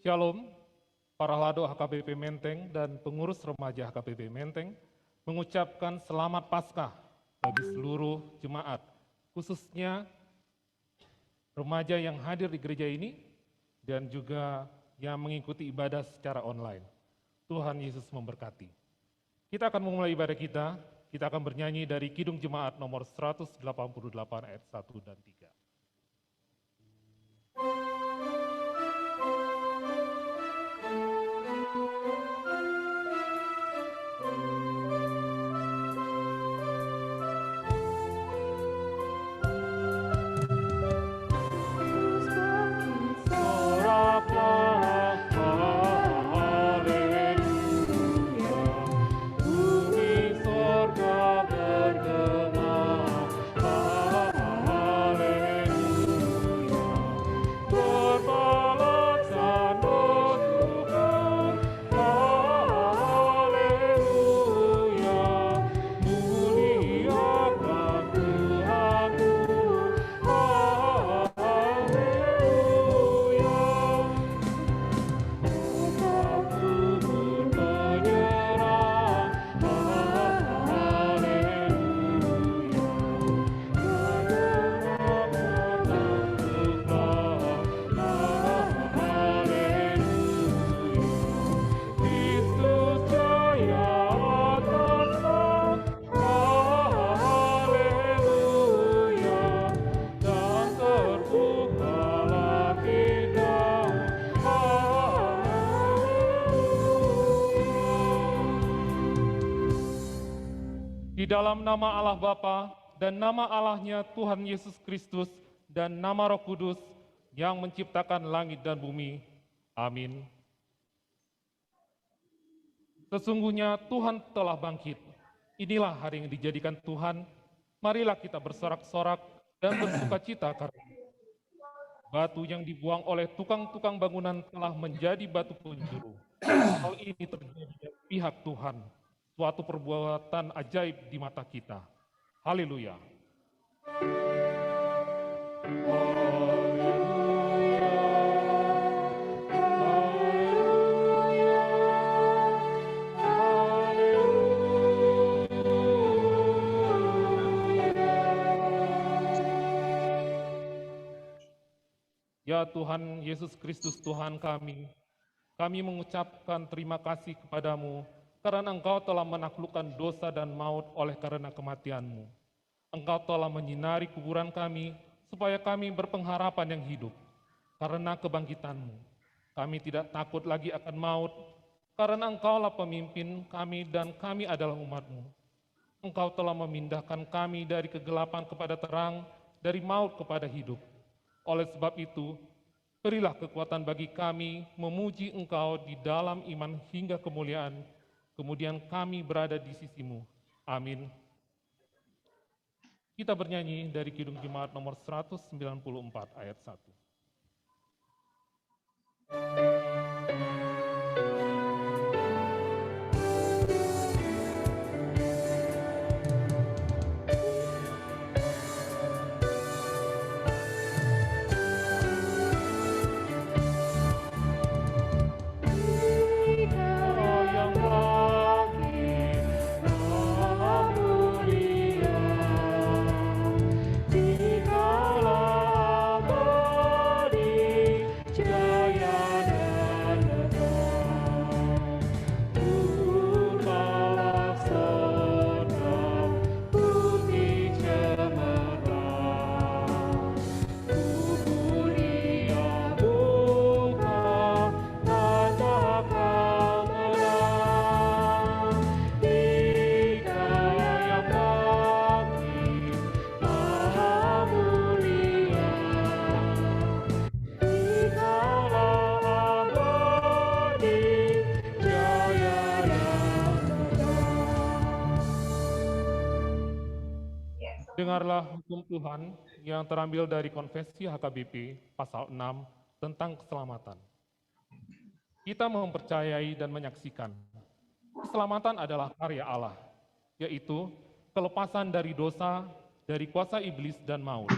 Shalom, para lado HKBP Menteng dan pengurus remaja HKBP Menteng mengucapkan selamat Paskah bagi seluruh jemaat, khususnya remaja yang hadir di gereja ini dan juga yang mengikuti ibadah secara online. Tuhan Yesus memberkati. Kita akan memulai ibadah kita akan bernyanyi dari Kidung Jemaat nomor 188 ayat 1 dan 3. Di dalam nama Allah Bapa dan nama Allahnya Tuhan Yesus Kristus dan nama Roh Kudus yang menciptakan langit dan bumi. Amin. Sesungguhnya Tuhan telah bangkit. Inilah hari yang dijadikan Tuhan. Marilah kita bersorak-sorak dan bersukacita karena batu yang dibuang oleh tukang-tukang bangunan telah menjadi batu penjuru. Hal ini terjadi dari pihak Tuhan. Suatu perbuatan ajaib di mata kita. Haleluya. Ya Tuhan Yesus Kristus Tuhan kami mengucapkan terima kasih kepadamu karena Engkau telah menaklukkan dosa dan maut oleh karena kematian-Mu. Engkau telah menyinari kuburan kami, supaya kami berpengharapan yang hidup. Karena kebangkitan-Mu, kami tidak takut lagi akan maut, karena Engkaulah pemimpin kami dan kami adalah umat-Mu. Engkau telah memindahkan kami dari kegelapan kepada terang, dari maut kepada hidup. Oleh sebab itu, berilah kekuatan bagi kami memuji Engkau di dalam iman hingga kemuliaan, kemudian kami berada di sisi-Mu. Amin. Kita bernyanyi dari Kidung Jemaat nomor 194 ayat 1. Dengarlah hukum Tuhan yang terambil dari Konvensi HKBP pasal 6 tentang keselamatan. Kita mempercayai dan menyaksikan keselamatan adalah karya Allah, yaitu kelepasan dari dosa, dari kuasa iblis dan maut,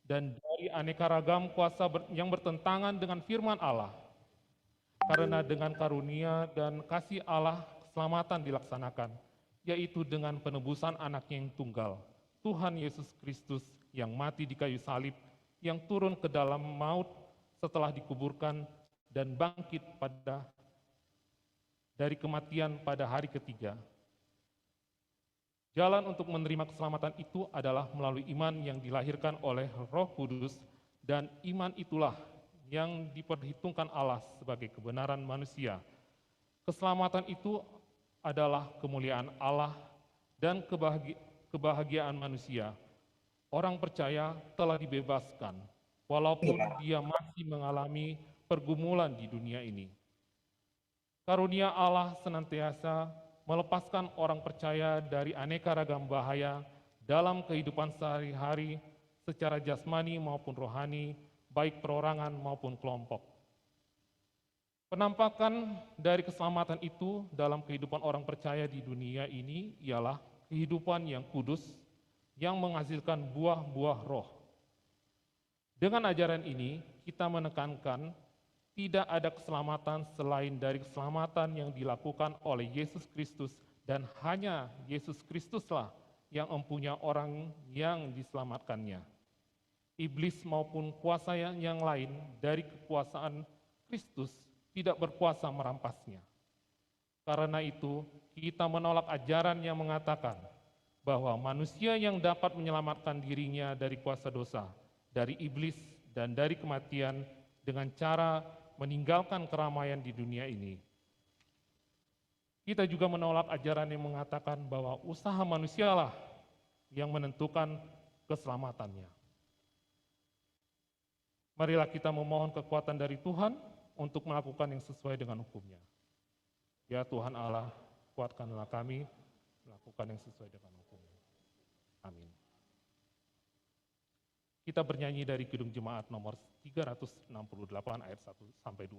dan dari aneka ragam kuasa yang bertentangan dengan firman Allah. karena dengan karunia dan kasih Allah keselamatan dilaksanakan, yaitu dengan penebusan anaknya yang tunggal, Tuhan Yesus Kristus yang mati di kayu salib, yang turun ke dalam maut setelah dikuburkan dan bangkit dari kematian pada hari ketiga. Jalan untuk menerima keselamatan itu adalah melalui iman yang dilahirkan oleh Roh Kudus, dan iman itulah yang diperhitungkan Allah sebagai kebenaran manusia. Keselamatan itu adalah kemuliaan Allah dan kebahagiaan manusia. Orang percaya telah dibebaskan, walaupun dia masih mengalami pergumulan di dunia ini. Karunia Allah senantiasa melepaskan orang percaya dari aneka ragam bahaya dalam kehidupan sehari-hari secara jasmani maupun rohani, baik perorangan maupun kelompok. Penampakan dari keselamatan itu dalam kehidupan orang percaya di dunia ini ialah kehidupan yang kudus, yang menghasilkan buah-buah roh. Dengan ajaran ini, kita menekankan tidak ada keselamatan selain dari keselamatan yang dilakukan oleh Yesus Kristus, dan hanya Yesus Kristuslah yang mempunyai orang yang diselamatkannya. Iblis maupun kuasa yang lain dari kekuasaan Kristus tidak berkuasa merampasnya. Karena itu, kita menolak ajaran yang mengatakan bahwa manusia yang dapat menyelamatkan dirinya dari kuasa dosa, dari iblis, dan dari kematian dengan cara meninggalkan keramaian di dunia ini. Kita juga menolak ajaran yang mengatakan bahwa usaha manusialah yang menentukan keselamatannya. Marilah kita memohon kekuatan dari Tuhan untuk melakukan yang sesuai dengan hukum-Nya. Ya Tuhan Allah, kuatkanlah kami melakukan yang sesuai dengan hukum-Nya. Amin. Kita bernyanyi dari Kidung Jemaat nomor 368 ayat 1 sampai 2.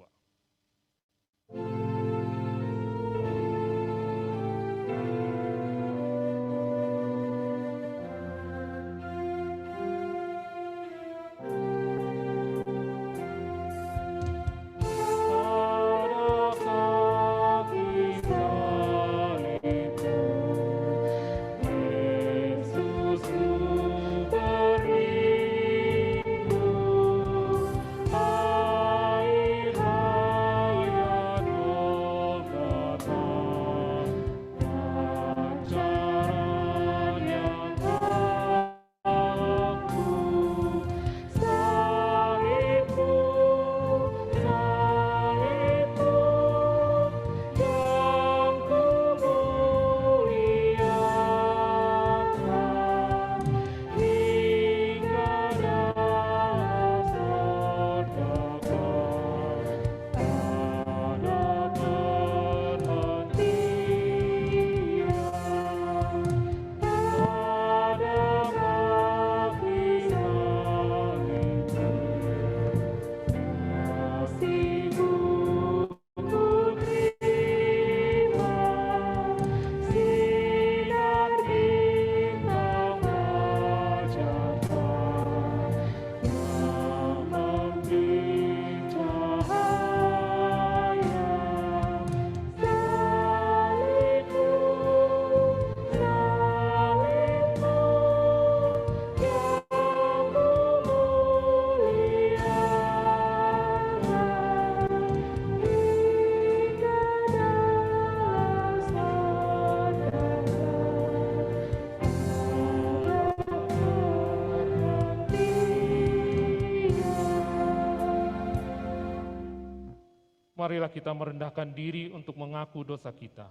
Marilah kita merendahkan diri untuk mengaku dosa kita.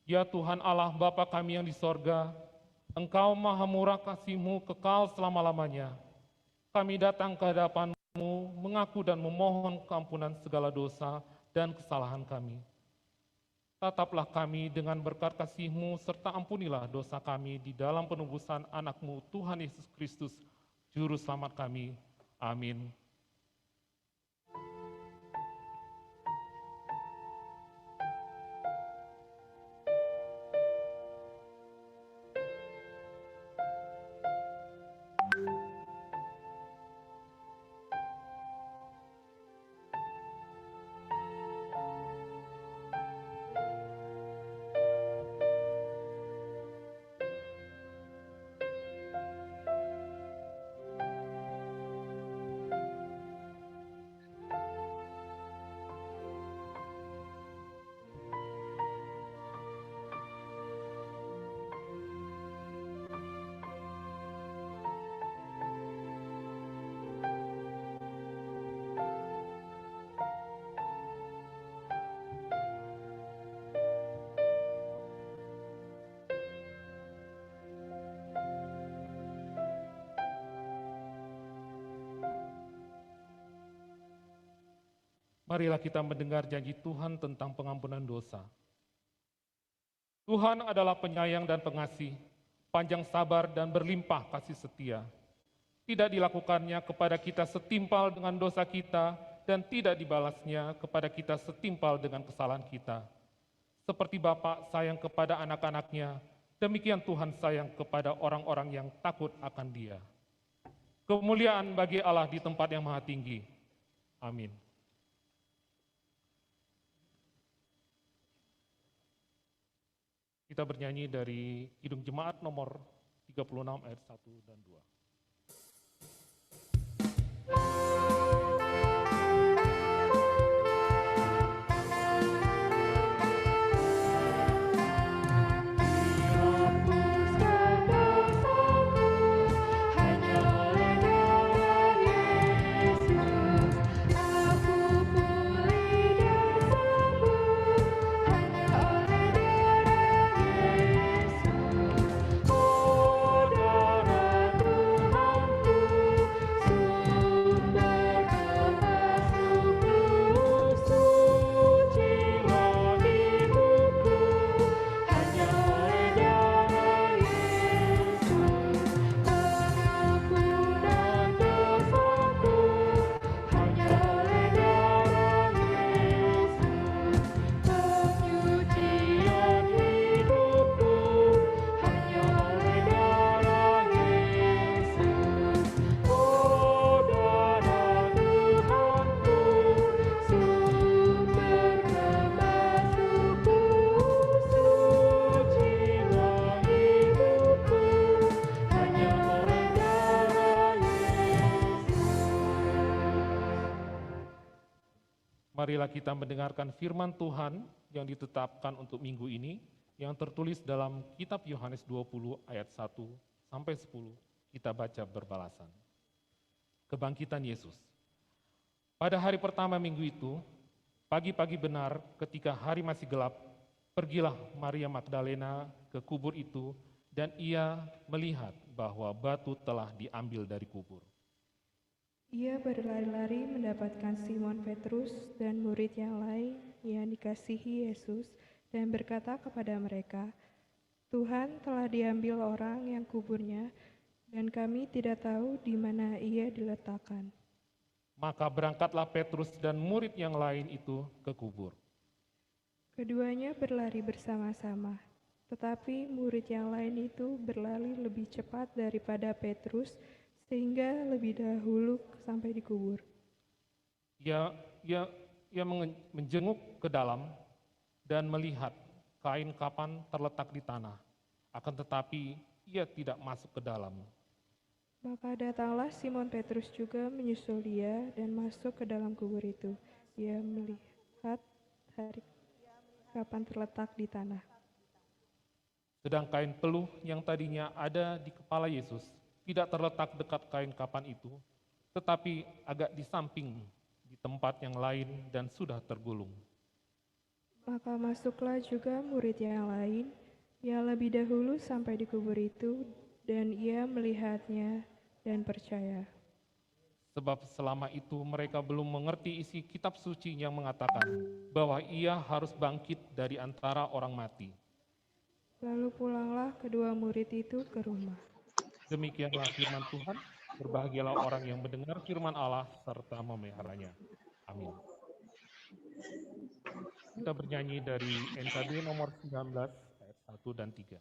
Ya Tuhan Allah Bapa kami yang di sorga, Engkau maha murah kasih-Mu kekal selama-lamanya. Kami datang ke hadapan-Mu mengaku dan memohon keampunan segala dosa dan kesalahan kami. Tataplah kami dengan berkat kasih-Mu serta ampunilah dosa kami di dalam penebusan anak-Mu Tuhan Yesus Kristus, Juru Selamat kami. Amin. Marilah kita mendengar janji Tuhan tentang pengampunan dosa. Tuhan adalah penyayang dan pengasih, panjang sabar dan berlimpah kasih setia. Tidak dilakukannya kepada kita setimpal dengan dosa kita, dan tidak dibalasnya kepada kita setimpal dengan kesalahan kita. Seperti Bapa sayang kepada anak-anaknya, demikian Tuhan sayang kepada orang-orang yang takut akan Dia. Kemuliaan bagi Allah di tempat yang maha tinggi. Amin. Kita bernyanyi dari Kidung Jemaat nomor 36 ayat 1 dan 2. Marilah kita mendengarkan firman Tuhan yang ditetapkan untuk minggu ini, yang tertulis dalam kitab Yohanes 20 ayat 1 sampai 10, kita baca berbalasan. Kebangkitan Yesus. Pada hari pertama minggu itu, pagi-pagi benar ketika hari masih gelap, pergilah Maria Magdalena ke kubur itu, dan ia melihat bahwa batu telah diambil dari kubur. Ia berlari-lari mendapatkan Simon Petrus dan murid yang lain yang dikasihi Yesus dan berkata kepada mereka, "Tuhan telah diambil orang yang kuburnya, dan kami tidak tahu di mana ia diletakkan." Maka berangkatlah Petrus dan murid yang lain itu ke kubur. Keduanya berlari bersama-sama, tetapi murid yang lain itu berlari lebih cepat daripada Petrus, sehingga lebih dahulu sampai di kubur. Ia menjenguk ke dalam dan melihat kain kapan terletak di tanah, akan tetapi ia tidak masuk ke dalam. Maka datanglah Simon Petrus juga menyusul dia dan masuk ke dalam kubur itu. Ia melihat hari kapan terletak di tanah. Sedang kain peluh yang tadinya ada di kepala Yesus tidak terletak dekat kain kapan itu, tetapi agak di samping di tempat yang lain dan sudah tergulung. Maka masuklah juga murid yang lain yang lebih dahulu sampai di kubur itu, dan ia melihatnya dan percaya. Sebab selama itu mereka belum mengerti isi kitab suci yang mengatakan bahwa ia harus bangkit dari antara orang mati. Lalu pulanglah kedua murid itu ke rumah. Demikianlah firman Tuhan, berbahagialah orang yang mendengar firman Allah serta memeliharanya. Amin. Kita bernyanyi dari NKB nomor 19 ayat 1 dan 3.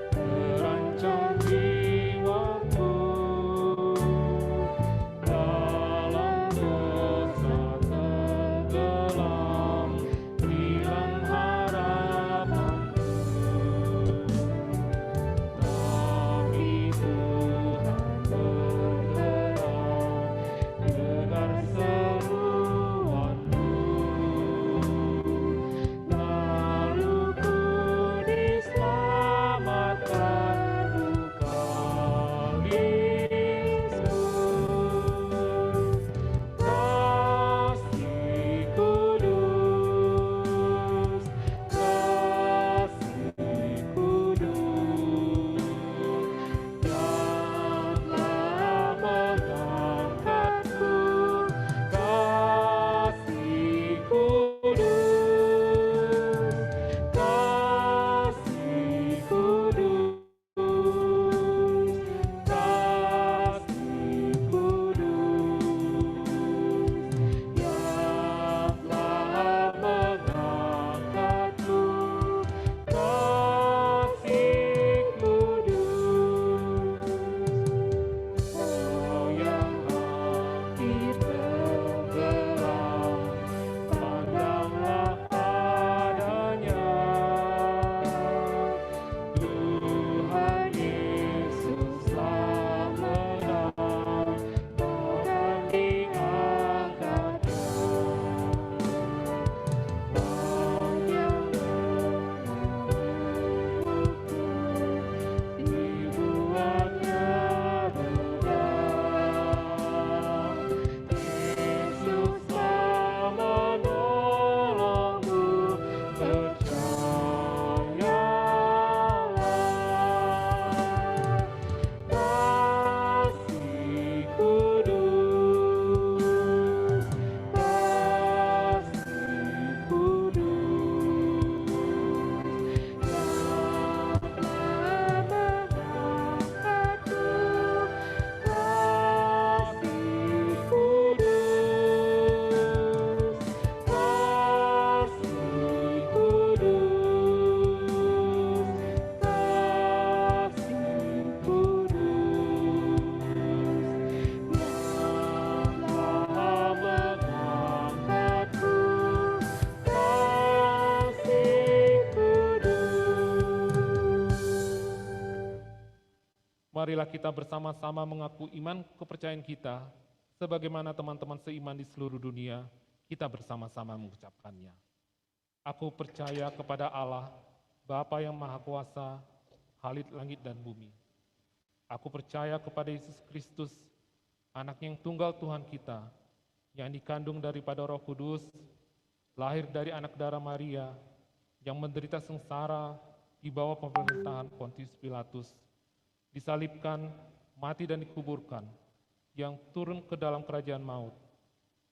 Terancam jiwaku marilah kita bersama-sama mengaku iman kepercayaan kita, sebagaimana teman-teman seiman di seluruh dunia, kita bersama-sama mengucapkannya. Aku percaya kepada Allah, Bapa yang Maha Kuasa, Khalid langit dan bumi. Aku percaya kepada Yesus Kristus, Anak yang tunggal Tuhan kita, yang dikandung daripada Roh Kudus, lahir dari anak darah Maria, yang menderita sengsara di bawah pemerintahan Pontius Pilatus, disalibkan, mati dan dikuburkan, yang turun ke dalam kerajaan maut.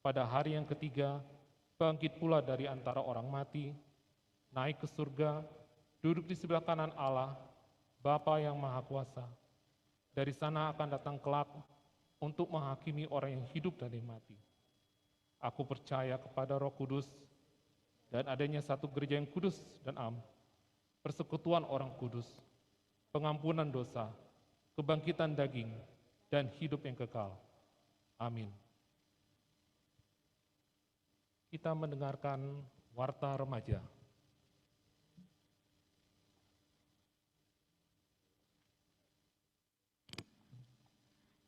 Pada hari yang ketiga, bangkit pula dari antara orang mati, naik ke surga, duduk di sebelah kanan Allah, Bapa yang Maha Kuasa. Dari sana akan datang kelak untuk menghakimi orang yang hidup dan yang mati. Aku percaya kepada Roh Kudus dan adanya satu gereja yang kudus dan am, persekutuan orang kudus, pengampunan dosa, kebangkitan daging, dan hidup yang kekal. Amin. Kita mendengarkan Warta Remaja.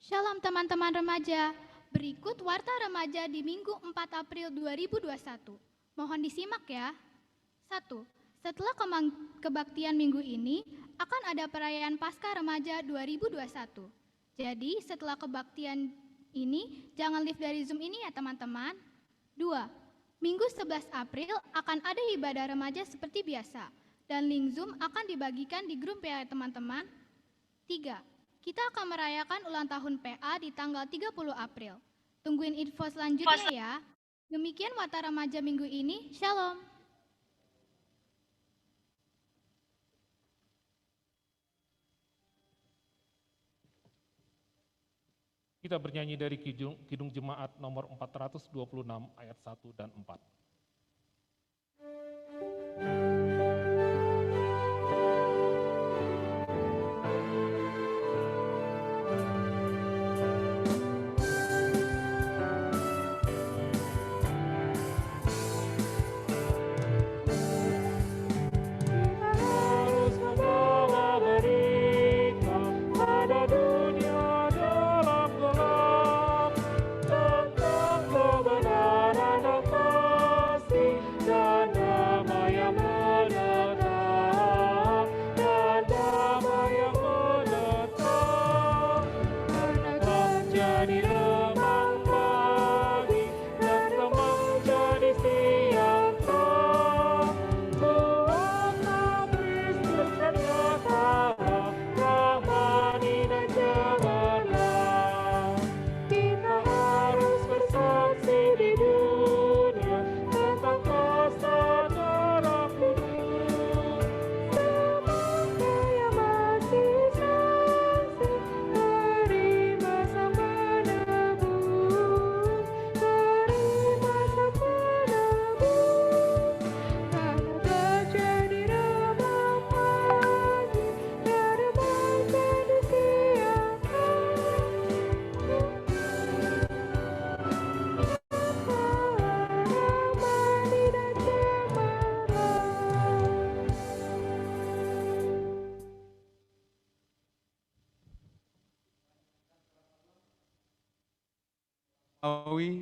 Shalom teman-teman remaja, berikut Warta Remaja di Minggu 4 April 2021. Mohon disimak ya. 1. Setelah kebaktian minggu ini, akan ada perayaan Paskah Remaja 2021. Jadi setelah kebaktian ini, jangan live dari Zoom ini ya teman-teman. 2. Minggu 11 April akan ada ibadah remaja seperti biasa, dan link Zoom akan dibagikan di grup PA teman-teman. 3. Kita akan merayakan ulang tahun PA di tanggal 30 April. Tungguin info selanjutnya ya. Demikian Warta Remaja minggu ini. Shalom. Kita bernyanyi dari Kidung Jemaat nomor 426 ayat 1 dan 4.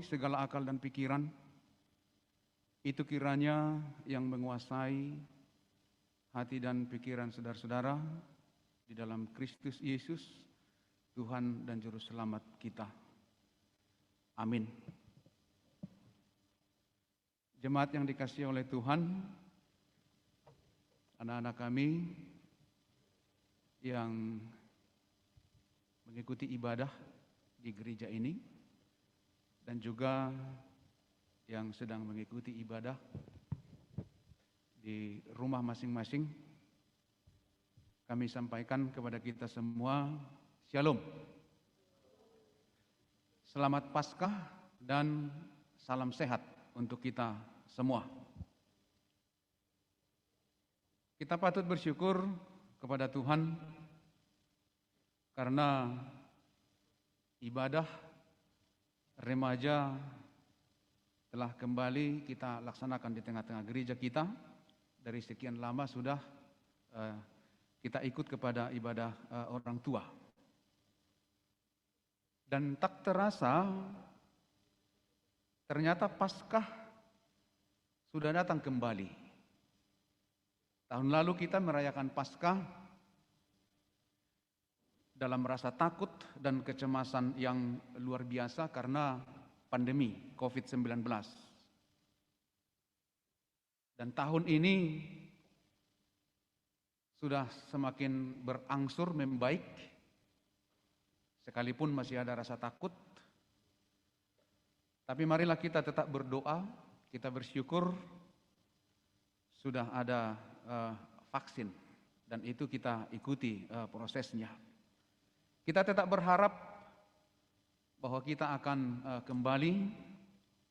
Segala akal dan pikiran, itu kiranya yang menguasai hati dan pikiran saudara-saudara di dalam Kristus Yesus, Tuhan dan Juru Selamat kita. Amin. Jemaat yang dikasihi oleh Tuhan, anak-anak kami yang mengikuti ibadah di gereja ini, dan juga yang sedang mengikuti ibadah di rumah masing-masing, kami sampaikan kepada kita semua, Shalom. Selamat Paskah dan salam sehat untuk kita semua. Kita patut bersyukur kepada Tuhan karena ibadah remaja telah kembali kita laksanakan di tengah-tengah gereja kita. Dari sekian lama sudah kita ikut kepada ibadah orang tua. Dan tak terasa, ternyata Paskah sudah datang kembali. Tahun lalu kita merayakan Paskah dalam rasa takut dan kecemasan yang luar biasa karena pandemi COVID-19. Dan tahun ini sudah semakin berangsur membaik, sekalipun masih ada rasa takut. Tapi marilah kita tetap berdoa, kita bersyukur sudah ada vaksin dan itu kita ikuti prosesnya. Kita tetap berharap bahwa kita akan kembali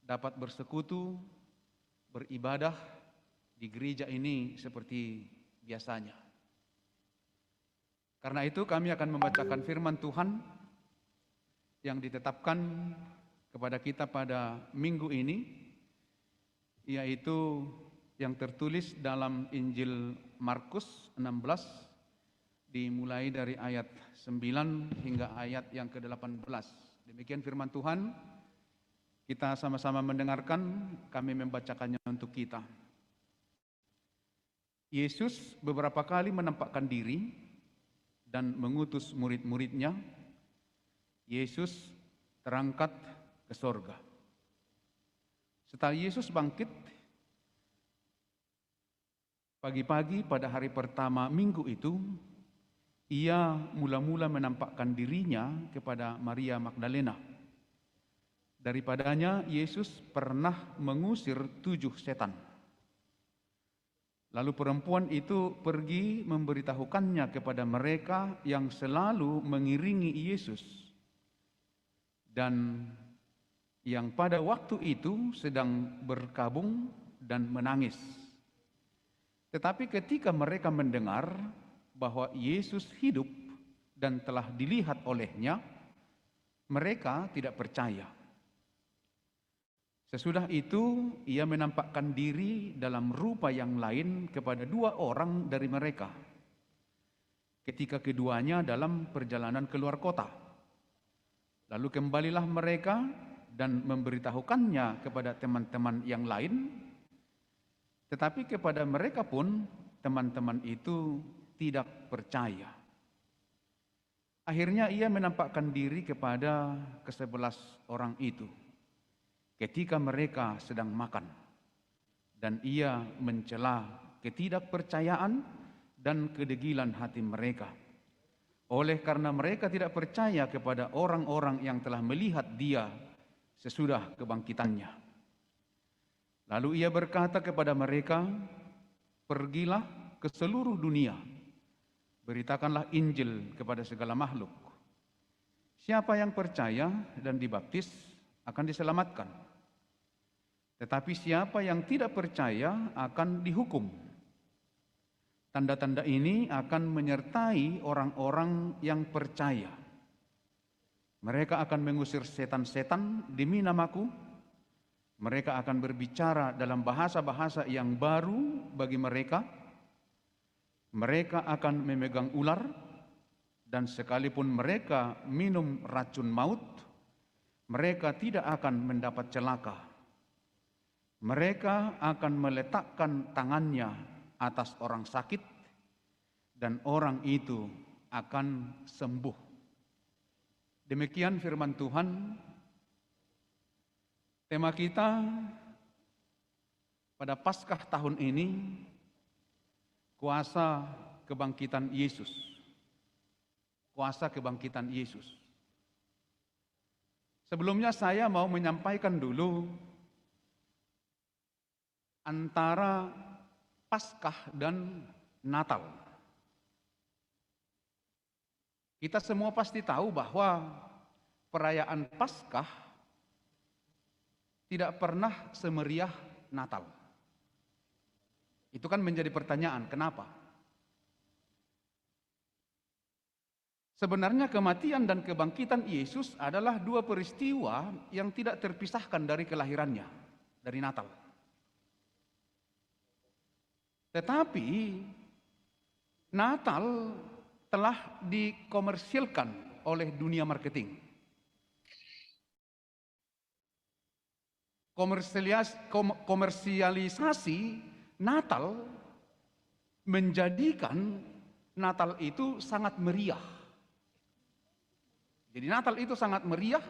dapat bersekutu, beribadah di gereja ini seperti biasanya. Karena itu kami akan membacakan firman Tuhan yang ditetapkan kepada kita pada minggu ini, yaitu yang tertulis dalam Injil Markus 16, dimulai dari ayat 9 hingga ayat yang ke-18. Demikian firman Tuhan, kita sama-sama mendengarkan, kami membacakannya untuk kita. Yesus beberapa kali menampakkan diri dan mengutus murid-muridnya. Yesus terangkat ke sorga. Setelah Yesus bangkit, pagi-pagi pada hari pertama minggu itu, ia mula-mula menampakkan dirinya kepada Maria Magdalena. Daripadanya Yesus pernah mengusir 7 setan. Lalu perempuan itu pergi memberitahukannya kepada mereka yang selalu mengiringi Yesus dan yang pada waktu itu sedang berkabung dan menangis. Tetapi ketika mereka mendengar bahwa Yesus hidup dan telah dilihat olehnya, mereka tidak percaya. Sesudah itu, ia menampakkan diri dalam rupa yang lain kepada 2 orang dari mereka, ketika keduanya dalam perjalanan keluar kota. Lalu kembalilah mereka dan memberitahukannya kepada teman-teman yang lain, tetapi kepada mereka pun teman-teman itu tidak percaya. Akhirnya ia menampakkan diri kepada ke-11 orang itu ketika mereka sedang makan, dan ia mencela ketidakpercayaan dan kedegilan hati mereka. Oleh karena mereka tidak percaya kepada orang-orang yang telah melihat dia sesudah kebangkitannya. Lalu ia berkata kepada mereka, "Pergilah ke seluruh dunia, beritakanlah Injil kepada segala makhluk. Siapa yang percaya dan dibaptis akan diselamatkan. Tetapi siapa yang tidak percaya akan dihukum. Tanda-tanda ini akan menyertai orang-orang yang percaya. Mereka akan mengusir setan-setan demi namaku. Mereka akan berbicara dalam bahasa-bahasa yang baru bagi mereka. Mereka akan memegang ular, dan sekalipun mereka minum racun maut, mereka tidak akan mendapat celaka. Mereka akan meletakkan tangannya atas orang sakit, dan orang itu akan sembuh." Demikian firman Tuhan. Tema kita pada Paskah tahun ini, kuasa kebangkitan Yesus. Kuasa kebangkitan Yesus. Sebelumnya saya mau menyampaikan dulu antara Paskah dan Natal. Kita semua pasti tahu bahwa perayaan Paskah tidak pernah semeriah Natal. Itu kan menjadi pertanyaan, kenapa? Sebenarnya kematian dan kebangkitan Yesus adalah 2 peristiwa yang tidak terpisahkan dari kelahirannya, dari Natal. Tetapi Natal telah dikomersilkan oleh dunia marketing. komersialisasi Natal menjadikan Natal itu sangat meriah. Jadi Natal itu sangat meriah,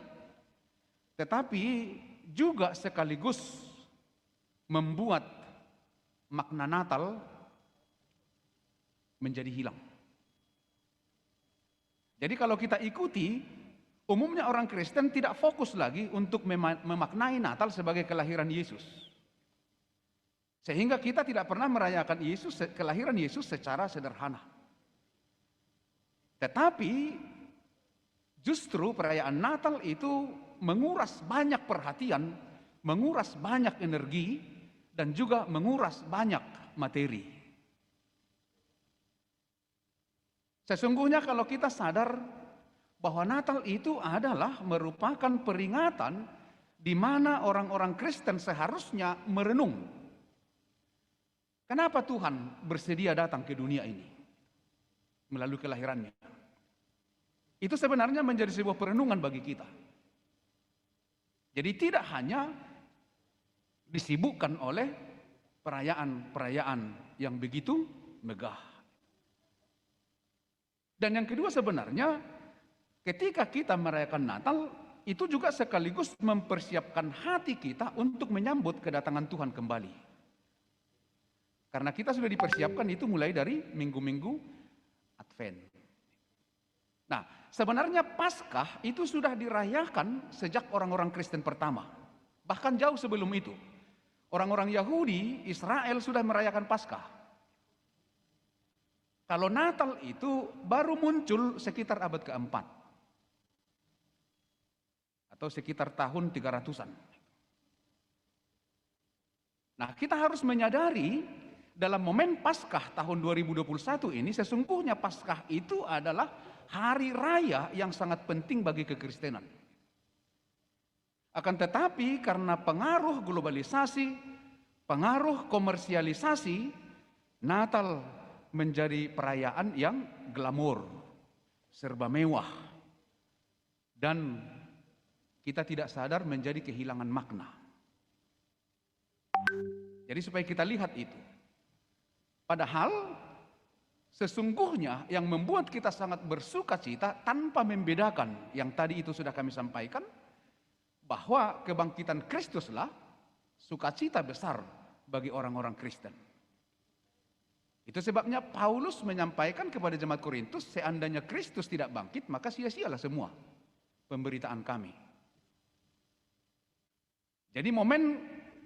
tetapi juga sekaligus membuat makna Natal menjadi hilang. Jadi kalau kita ikuti, umumnya orang Kristen tidak fokus lagi untuk memaknai Natal sebagai kelahiran Yesus. Sehingga kita tidak pernah merayakan kelahiran Yesus secara sederhana. Tetapi justru perayaan Natal itu menguras banyak perhatian, menguras banyak energi, dan juga menguras banyak materi. Sesungguhnya kalau kita sadar bahwa Natal itu adalah merupakan peringatan di mana orang-orang Kristen seharusnya merenung. Kenapa Tuhan bersedia datang ke dunia ini melalui kelahirannya? Itu sebenarnya menjadi sebuah perenungan bagi kita. Jadi tidak hanya disibukkan oleh perayaan-perayaan yang begitu megah. Dan yang kedua sebenarnya, ketika kita merayakan Natal, itu juga sekaligus mempersiapkan hati kita untuk menyambut kedatangan Tuhan kembali. Karena kita sudah dipersiapkan itu mulai dari minggu-minggu Advent. Nah, sebenarnya Paskah itu sudah dirayakan sejak orang-orang Kristen pertama. Bahkan jauh sebelum itu. Orang-orang Yahudi, Israel sudah merayakan Paskah. Kalau Natal itu baru muncul sekitar abad keempat. Atau sekitar tahun 300-an. Nah, kita harus menyadari dalam momen Paskah tahun 2021 ini, sesungguhnya Paskah itu adalah hari raya yang sangat penting bagi kekristenan. Akan tetapi karena pengaruh globalisasi, pengaruh komersialisasi, Natal menjadi perayaan yang glamor, serba mewah, dan kita tidak sadar menjadi kehilangan makna. Jadi supaya kita lihat itu. Padahal sesungguhnya yang membuat kita sangat bersuka cita tanpa membedakan yang tadi itu sudah kami sampaikan, bahwa kebangkitan Kristuslah sukacita besar bagi orang-orang Kristen. Itu sebabnya Paulus menyampaikan kepada jemaat Korintus, seandainya Kristus tidak bangkit, maka sia-sialah semua pemberitaan kami. Jadi momen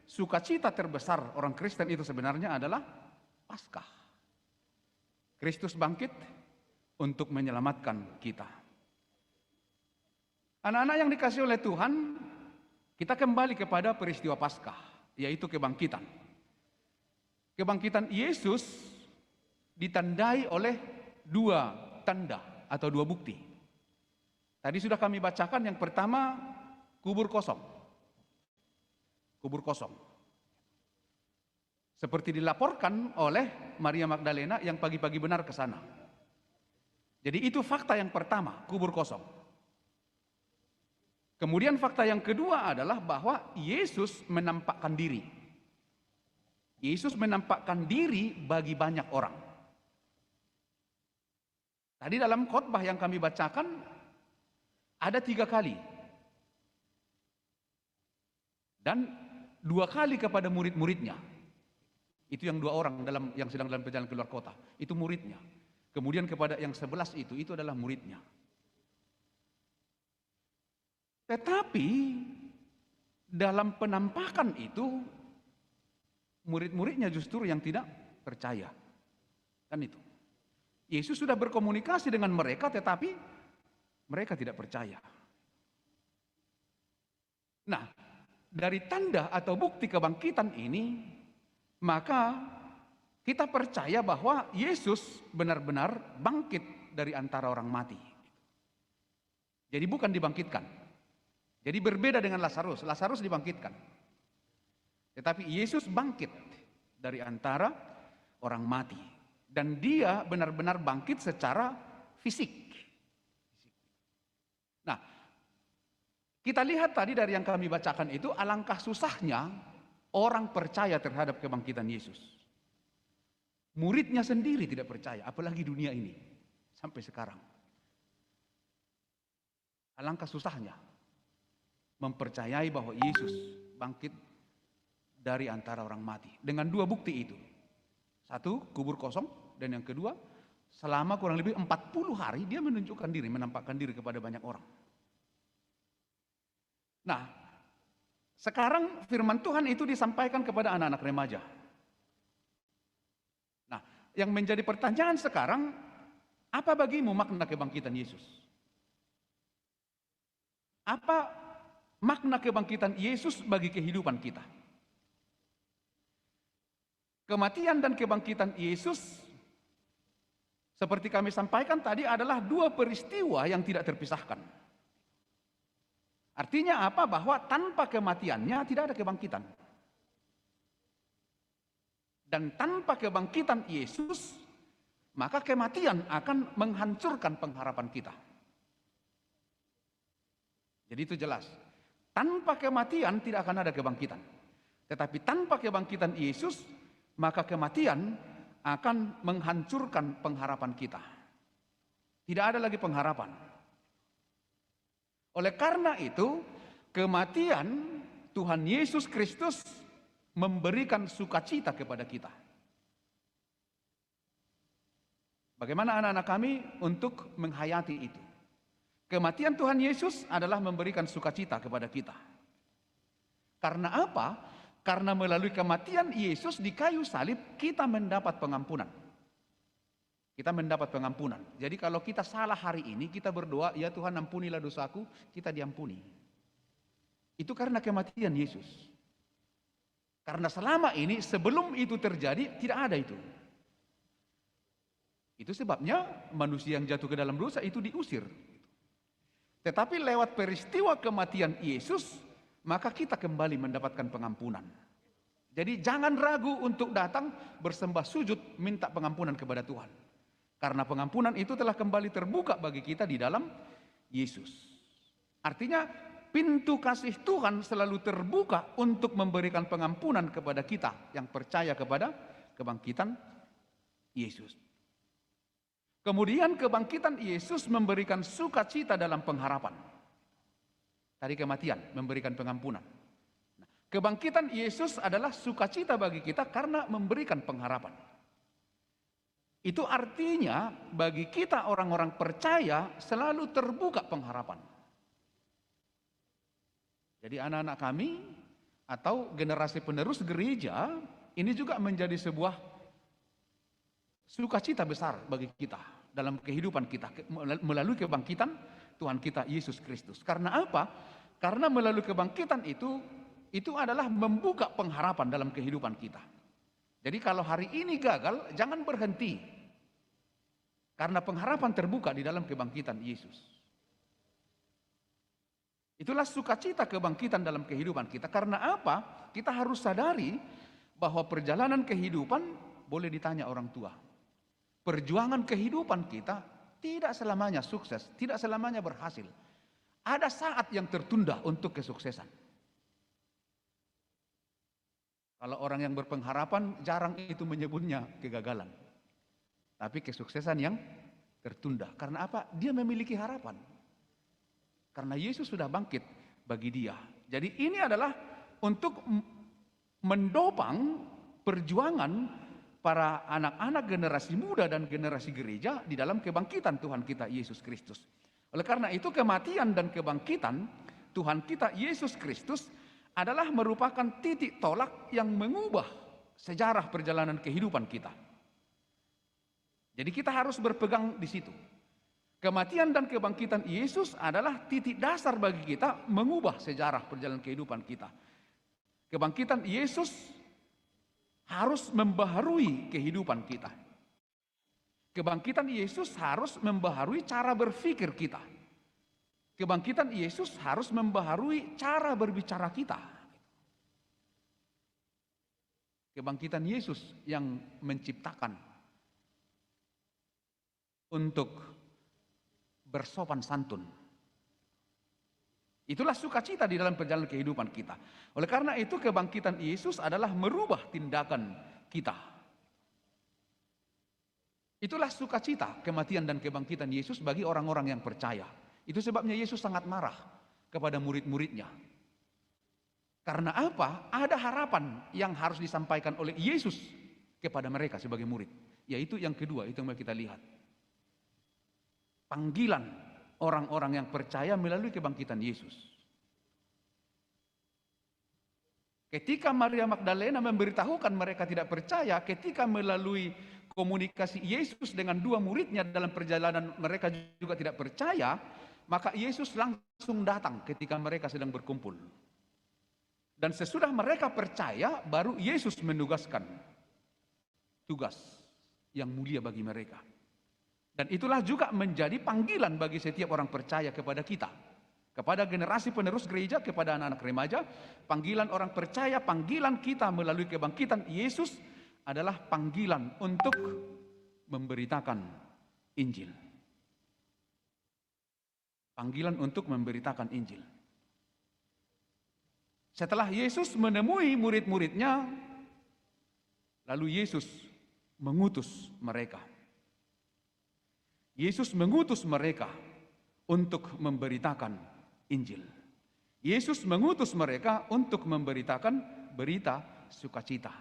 sukacita terbesar orang Kristen itu sebenarnya adalah Paskah. Kristus bangkit untuk menyelamatkan kita. Anak-anak yang dikasihi oleh Tuhan, kita kembali kepada peristiwa Paskah, yaitu kebangkitan. Kebangkitan Yesus ditandai oleh dua tanda atau dua bukti. Tadi sudah kami bacakan, yang pertama kubur kosong. Kubur kosong. Seperti dilaporkan oleh Maria Magdalena yang pagi-pagi benar ke sana. Jadi itu fakta yang pertama, kubur kosong. Kemudian fakta yang kedua adalah bahwa Yesus menampakkan diri. Yesus menampakkan diri bagi banyak orang. Tadi dalam khotbah yang kami bacakan ada 3 kali. Dan 2 kali kepada murid-muridnya. Itu yang 2 orang yang sedang dalam perjalanan keluar kota. Itu muridnya. Kemudian kepada yang 11 itu adalah muridnya. Tetapi dalam penampakan itu murid-muridnya justru yang tidak percaya. Kan itu. Yesus sudah berkomunikasi dengan mereka, tetapi mereka tidak percaya. Nah, dari tanda atau bukti kebangkitan ini, maka kita percaya bahwa Yesus benar-benar bangkit dari antara orang mati. Jadi bukan dibangkitkan. Jadi berbeda dengan Lazarus. Lazarus dibangkitkan. Tetapi Yesus bangkit dari antara orang mati. Dan dia benar-benar bangkit secara fisik. Nah, Kita lihat tadi dari yang kami bacakan itu, alangkah susahnya orang percaya terhadap kebangkitan Yesus. Muridnya sendiri tidak percaya, apalagi dunia ini sampai sekarang. Alangkah susahnya mempercayai bahwa Yesus bangkit dari antara orang mati. Dengan dua bukti itu. Satu, kubur kosong, dan yang kedua, selama kurang lebih 40 hari dia menunjukkan diri, menampakkan diri kepada banyak orang. Nah, sekarang firman Tuhan itu disampaikan kepada anak-anak remaja. Nah, yang menjadi pertanyaan sekarang, apa bagimu makna kebangkitan Yesus? Apa makna kebangkitan Yesus bagi kehidupan kita? Kematian dan kebangkitan Yesus, seperti kami sampaikan tadi, adalah dua peristiwa yang tidak terpisahkan. Artinya apa? Bahwa tanpa kematiannya tidak ada kebangkitan. Dan tanpa kebangkitan Yesus, maka kematian akan menghancurkan pengharapan kita. Jadi itu jelas. Tanpa kematian tidak akan ada kebangkitan. Tetapi tanpa kebangkitan Yesus, maka kematian akan menghancurkan pengharapan kita. Tidak ada lagi pengharapan. Oleh karena itu, kematian Tuhan Yesus Kristus memberikan sukacita kepada kita. Bagaimana anak-anak kami untuk menghayati itu? Kematian Tuhan Yesus adalah memberikan sukacita kepada kita. Karena apa? Karena melalui kematian Yesus di kayu salib, kita mendapat pengampunan. Kita mendapat pengampunan. Jadi kalau kita salah hari ini, kita berdoa, ya Tuhan ampunilah dosaku, kita diampuni. Itu karena kematian Yesus. Karena selama ini, sebelum itu terjadi, tidak ada itu. Itu sebabnya manusia yang jatuh ke dalam dosa itu diusir. Tetapi lewat peristiwa kematian Yesus, maka kita kembali mendapatkan pengampunan. Jadi jangan ragu untuk datang bersembah sujud minta pengampunan kepada Tuhan. Karena pengampunan itu telah kembali terbuka bagi kita di dalam Yesus. Artinya pintu kasih Tuhan selalu terbuka untuk memberikan pengampunan kepada kita yang percaya kepada kebangkitan Yesus. Kemudian kebangkitan Yesus memberikan sukacita dalam pengharapan. Tadi kematian memberikan pengampunan. Kebangkitan Yesus adalah sukacita bagi kita karena memberikan pengharapan. Itu artinya bagi kita orang-orang percaya selalu terbuka pengharapan. Jadi anak-anak kami atau generasi penerus gereja ini juga menjadi sebuah sukacita besar bagi kita dalam kehidupan kita melalui kebangkitan Tuhan kita Yesus Kristus. Karena apa? Karena melalui kebangkitan itu adalah membuka pengharapan dalam kehidupan kita. Jadi kalau hari ini gagal, jangan berhenti. Karena pengharapan terbuka di dalam kebangkitan Yesus. Itulah sukacita kebangkitan dalam kehidupan kita. Karena apa? Kita harus sadari bahwa perjalanan kehidupan boleh ditanya orang tua. Perjuangan kehidupan kita tidak selamanya sukses, tidak selamanya berhasil. Ada saat yang tertunda untuk kesuksesan. Kalau orang yang berpengharapan jarang itu menyebutnya kegagalan. Tapi kesuksesan yang tertunda. Karena apa? Dia memiliki harapan. Karena Yesus sudah bangkit bagi dia. Jadi ini adalah untuk mendopang perjuangan para anak-anak generasi muda dan generasi gereja di dalam kebangkitan Tuhan kita Yesus Kristus. Oleh karena itu kematian dan kebangkitan Tuhan kita Yesus Kristus adalah merupakan titik tolak yang mengubah sejarah perjalanan kehidupan kita. Jadi kita harus berpegang di situ. Kematian dan kebangkitan Yesus adalah titik dasar bagi kita mengubah sejarah perjalanan kehidupan kita. Kebangkitan Yesus harus membaharui kehidupan kita. Kebangkitan Yesus harus membaharui cara berpikir kita. Kebangkitan Yesus harus membaharui cara berbicara kita. Kebangkitan Yesus yang menciptakan untuk bersopan santun. Itulah sukacita di dalam perjalanan kehidupan kita. Oleh karena itu kebangkitan Yesus adalah merubah tindakan kita. Itulah sukacita kematian dan kebangkitan Yesus bagi orang-orang yang percaya. Itu sebabnya Yesus sangat marah kepada murid-muridnya. Karena apa? Ada harapan yang harus disampaikan oleh Yesus kepada mereka sebagai murid. Yaitu yang kedua, itu yang kita lihat. Panggilan orang-orang yang percaya melalui kebangkitan Yesus. Ketika Maria Magdalena memberitahukan mereka tidak percaya, ketika melalui komunikasi Yesus dengan dua muridnya dalam perjalanan mereka juga tidak percaya, maka Yesus langsung datang ketika mereka sedang berkumpul. Dan sesudah mereka percaya, baru Yesus menugaskan tugas yang mulia bagi mereka. Dan itulah juga menjadi panggilan bagi setiap orang percaya kepada kita. Kepada generasi penerus gereja, kepada anak-anak remaja, panggilan orang percaya, panggilan kita melalui kebangkitan Yesus adalah panggilan untuk memberitakan Injil. Panggilan untuk memberitakan Injil. Setelah Yesus menemui murid-muridnya, lalu Yesus mengutus mereka. Yesus mengutus mereka untuk memberitakan Injil. Yesus mengutus mereka untuk memberitakan berita sukacita.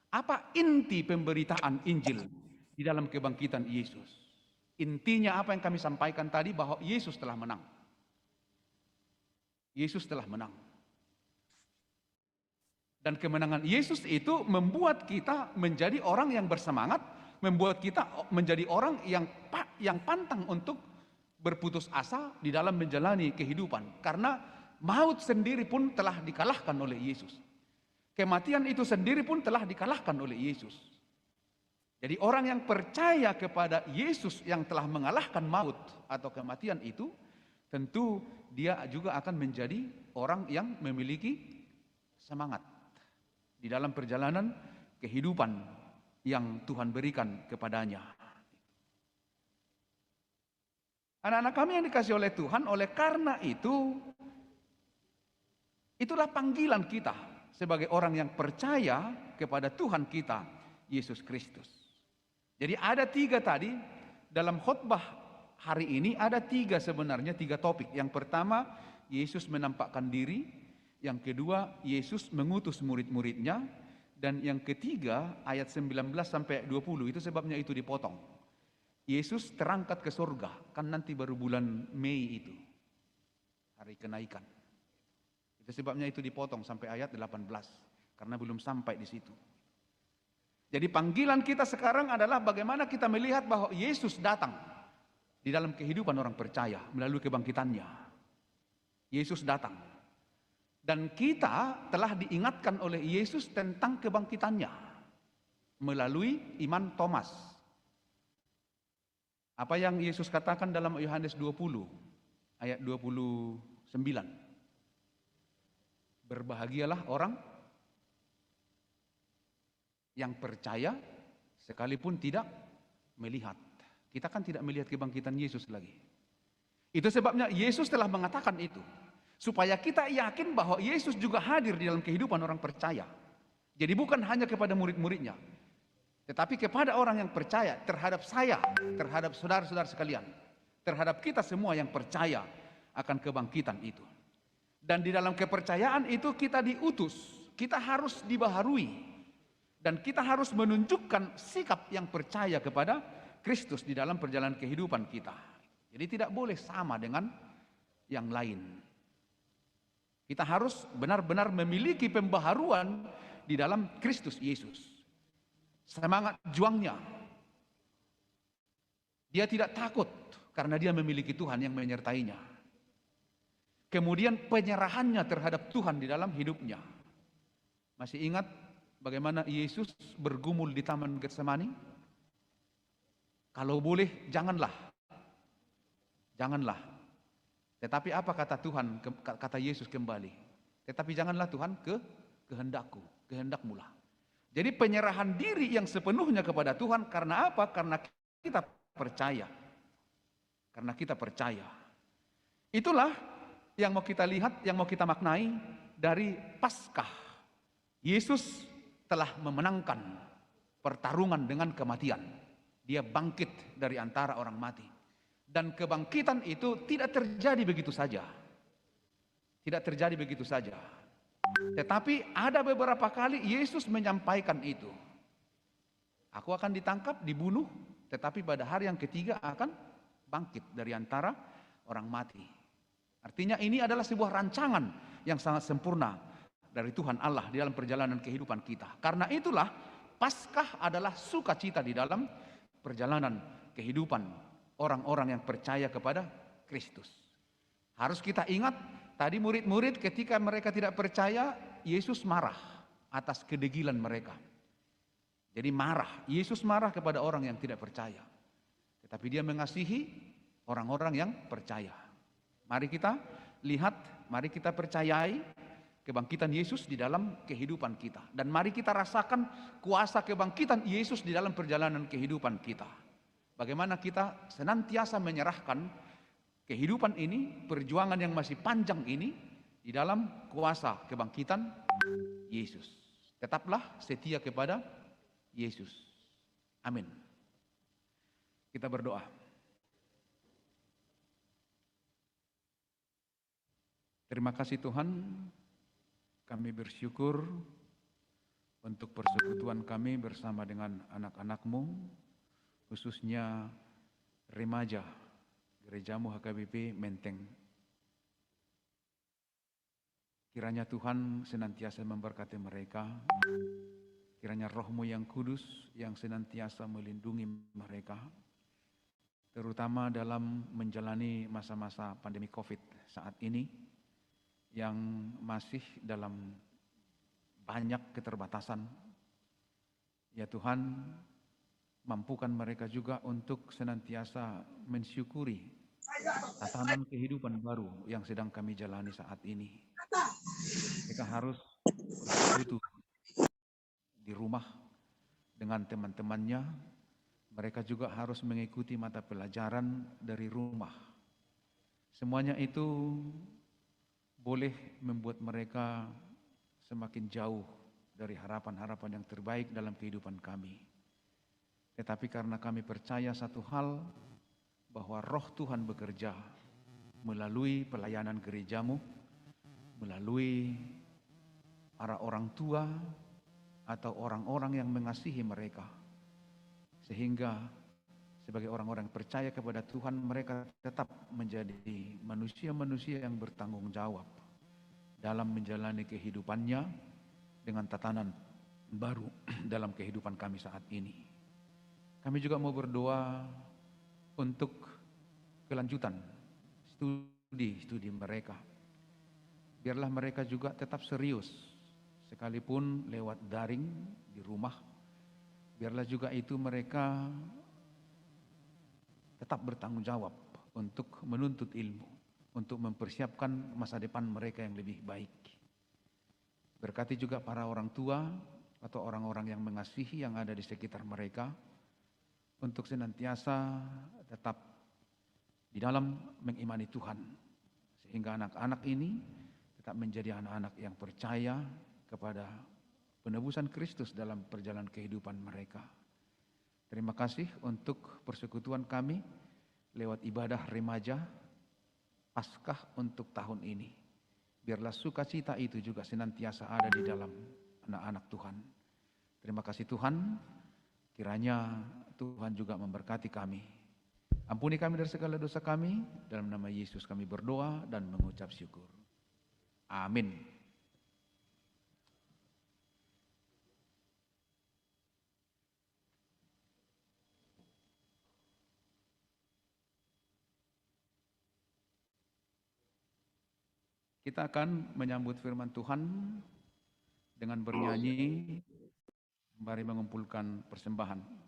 Apa inti pemberitaan Injil di dalam kebangkitan Yesus? Intinya apa yang kami sampaikan tadi, bahwa Yesus telah menang. Yesus telah menang. Dan kemenangan Yesus itu membuat kita menjadi orang yang bersemangat, membuat kita menjadi orang yang pantang untuk berputus asa di dalam menjalani kehidupan. Karena maut sendiri pun telah dikalahkan oleh Yesus. Kematian itu sendiri pun telah dikalahkan oleh Yesus. Jadi orang yang percaya kepada Yesus yang telah mengalahkan maut atau kematian itu, tentu dia juga akan menjadi orang yang memiliki semangat di dalam perjalanan kehidupan yang Tuhan berikan kepadanya. Anak-anak kami yang dikasihi oleh Tuhan, oleh karena itu, itulah panggilan kita sebagai orang yang percaya kepada Tuhan kita, Yesus Kristus. Jadi ada 3 tadi, dalam khotbah hari ini ada 3 sebenarnya, 3 topik. Yang pertama, Yesus menampakkan diri. Yang kedua, Yesus mengutus murid-muridnya. Dan yang ketiga, ayat 19 sampai 20, itu sebabnya itu dipotong. Yesus terangkat ke surga, kan nanti baru bulan Mei itu, hari kenaikan. Itu sebabnya itu dipotong sampai ayat 18, karena belum sampai di situ. Jadi panggilan kita sekarang adalah bagaimana kita melihat bahwa Yesus datang di dalam kehidupan orang percaya melalui kebangkitannya. Yesus datang. Dan kita telah diingatkan oleh Yesus tentang kebangkitannya melalui iman Thomas. Apa yang Yesus katakan dalam Yohanes 20 ayat 29? Berbahagialah orang yang percaya sekalipun tidak melihat. Kita kan tidak melihat kebangkitan Yesus lagi. Itu sebabnya Yesus telah mengatakan itu, supaya kita yakin bahwa Yesus juga hadir di dalam kehidupan orang percaya. Jadi bukan hanya kepada murid-muridnya, tetapi kepada orang yang percaya, terhadap saya, terhadap saudara-saudara sekalian, terhadap kita semua yang percaya akan kebangkitan itu. Dan di dalam kepercayaan itu kita diutus, kita harus dibaharui, dan kita harus menunjukkan sikap yang percaya kepada Kristus di dalam perjalanan kehidupan kita. Jadi tidak boleh sama dengan yang lain. Kita harus benar-benar memiliki pembaharuan di dalam Kristus Yesus. Semangat juangnya. Dia tidak takut karena dia memiliki Tuhan yang menyertainya. Kemudian penyerahannya terhadap Tuhan di dalam hidupnya. Masih ingat bagaimana Yesus bergumul di Taman Getsemani? Kalau boleh, janganlah. Janganlah. Tetapi apa kata Tuhan, kata Yesus kembali? Tetapi janganlah Tuhan, kehendakku, kehendakmulah. Jadi penyerahan diri yang sepenuhnya kepada Tuhan, karena apa? Karena kita percaya. Karena kita percaya. Itulah yang mau kita lihat, yang mau kita maknai dari Paskah. Yesus telah memenangkan pertarungan dengan kematian. Dia bangkit dari antara orang mati. Dan kebangkitan itu tidak terjadi begitu saja. Tidak terjadi begitu saja. Tetapi ada beberapa kali Yesus menyampaikan itu. Aku akan ditangkap, dibunuh, tetapi pada hari yang ketiga akan bangkit dari antara orang mati. Artinya ini adalah sebuah rancangan yang sangat sempurna dari Tuhan Allah di dalam perjalanan kehidupan kita. Karena itulah Paskah adalah sukacita di dalam perjalanan kehidupan orang-orang yang percaya kepada Kristus. Harus kita ingat, tadi murid-murid ketika mereka tidak percaya, Yesus marah atas kedegilan mereka. Jadi marah, Yesus marah kepada orang yang tidak percaya. Tetapi dia mengasihi orang-orang yang percaya. Mari kita lihat, mari kita percayai kebangkitan Yesus di dalam kehidupan kita. Dan mari kita rasakan kuasa kebangkitan Yesus di dalam perjalanan kehidupan kita. Bagaimana kita senantiasa menyerahkan kehidupan ini, perjuangan yang masih panjang ini di dalam kuasa kebangkitan Yesus. Tetaplah setia kepada Yesus. Amin. Kita berdoa. Terima kasih Tuhan, kami bersyukur untuk persekutuan kami bersama dengan anak-anak-Mu, khususnya remaja Gerejamu HKBP Menteng. Kiranya Tuhan senantiasa memberkati mereka, kiranya Roh-Mu yang kudus yang senantiasa melindungi mereka, terutama dalam menjalani masa-masa pandemi COVID saat ini, yang masih dalam banyak keterbatasan. Ya Tuhan, mampukan mereka juga untuk senantiasa mensyukuri tatanan kehidupan baru yang sedang kami jalani saat ini. Mereka harus bersekutu di rumah dengan teman-temannya. Mereka juga harus mengikuti mata pelajaran dari rumah. Semuanya itu boleh membuat mereka semakin jauh dari harapan-harapan yang terbaik dalam kehidupan kami. Tetapi karena kami percaya satu hal, bahwa Roh Tuhan bekerja melalui pelayanan gerejamu, melalui para orang tua atau orang-orang yang mengasihi mereka, sehingga sebagai orang-orang percaya kepada Tuhan, mereka tetap menjadi manusia-manusia yang bertanggung jawab dalam menjalani kehidupannya dengan tatanan baru dalam kehidupan kami saat ini. Kami juga mau berdoa untuk kelanjutan studi mereka. Biarlah mereka juga tetap serius, sekalipun lewat daring di rumah. Biarlah juga itu mereka tetap bertanggung jawab untuk menuntut ilmu, untuk mempersiapkan masa depan mereka yang lebih baik. Berkati juga para orang tua atau orang-orang yang mengasihi yang ada di sekitar mereka, untuk senantiasa tetap di dalam mengimani Tuhan, sehingga anak-anak ini tetap menjadi anak-anak yang percaya kepada penebusan Kristus dalam perjalanan kehidupan mereka. Terima kasih untuk persekutuan kami lewat ibadah remaja Paskah untuk tahun ini. Biarlah sukacita itu juga senantiasa ada di dalam anak-anak Tuhan. Terima kasih Tuhan, kiranya Tuhan juga memberkati kami. Ampuni kami dari segala dosa kami, dalam nama Yesus kami berdoa dan mengucap syukur. Amin. Kita akan menyambut firman Tuhan dengan bernyanyi, mari mengumpulkan persembahan.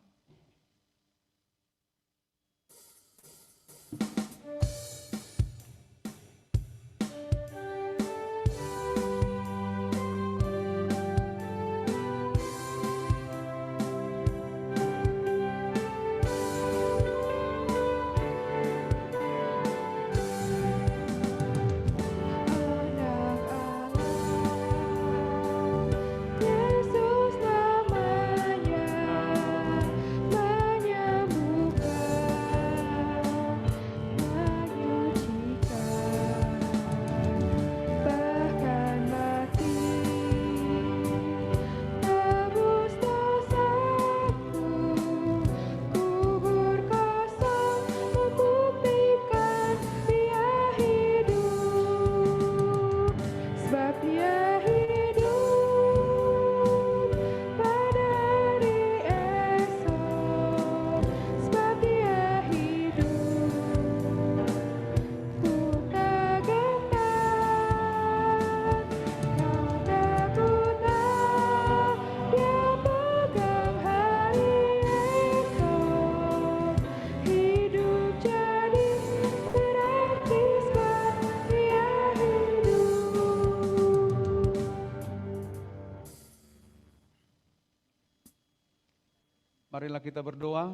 Marilah kita berdoa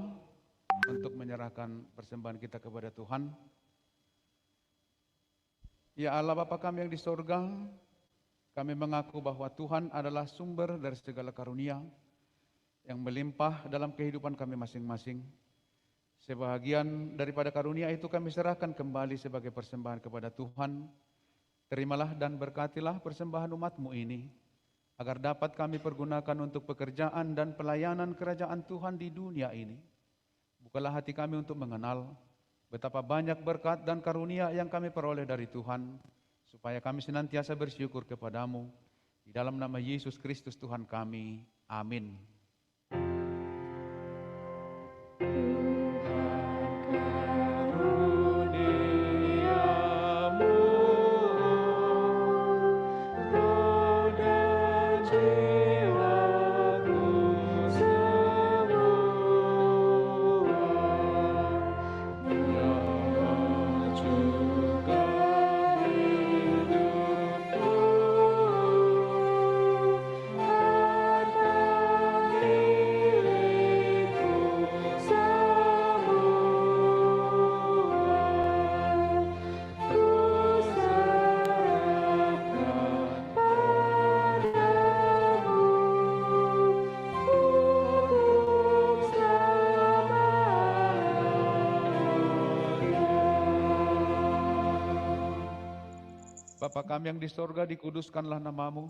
untuk menyerahkan persembahan kita kepada Tuhan. Ya Allah Bapa kami yang di sorga, kami mengaku bahwa Tuhan adalah sumber dari segala karunia yang melimpah dalam kehidupan kami masing-masing. Sebahagian daripada karunia itu kami serahkan kembali sebagai persembahan kepada Tuhan. Terimalah dan berkatilah persembahan umat-Mu ini, agar dapat kami pergunakan untuk pekerjaan dan pelayanan kerajaan Tuhan di dunia ini. Bukalah hati kami untuk mengenal betapa banyak berkat dan karunia yang kami peroleh dari Tuhan, supaya kami senantiasa bersyukur kepadamu. Di dalam nama Yesus Kristus Tuhan kami. Amin. Bapa kami yang di sorga, dikuduskanlah namamu.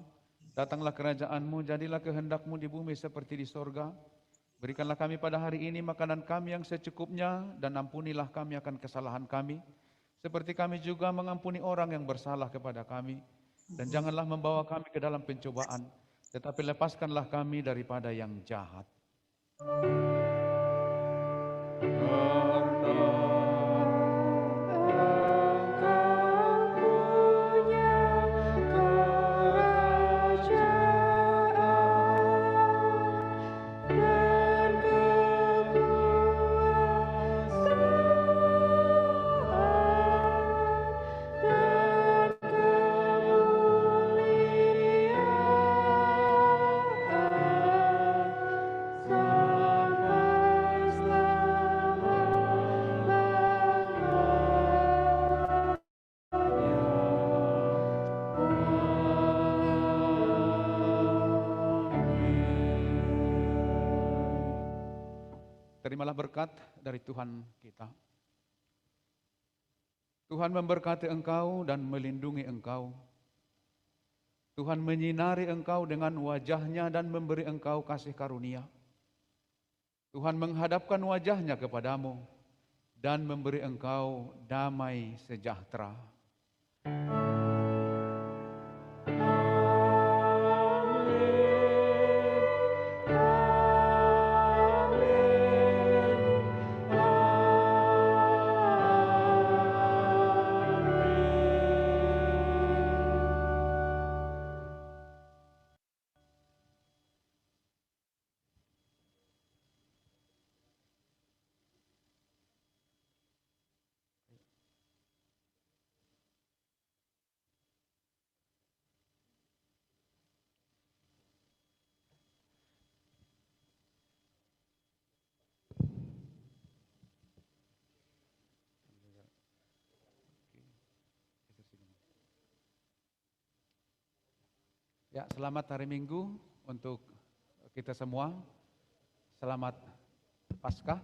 Datanglah kerajaan-Mu, jadilah kehendak-Mu di bumi seperti di sorga. Berikanlah kami pada hari ini makanan kami yang secukupnya, dan ampunilah kami akan kesalahan kami, seperti kami juga mengampuni orang yang bersalah kepada kami. Dan janganlah membawa kami ke dalam pencobaan, tetapi lepaskanlah kami daripada yang jahat. Terimalah berkat dari Tuhan kita. Tuhan memberkati engkau dan melindungi engkau. Tuhan menyinari engkau dengan wajah-Nya dan memberi engkau kasih karunia. Tuhan menghadapkan wajah-Nya kepadamu dan memberi engkau damai sejahtera. Ya, selamat hari Minggu untuk kita semua. Selamat Paskah.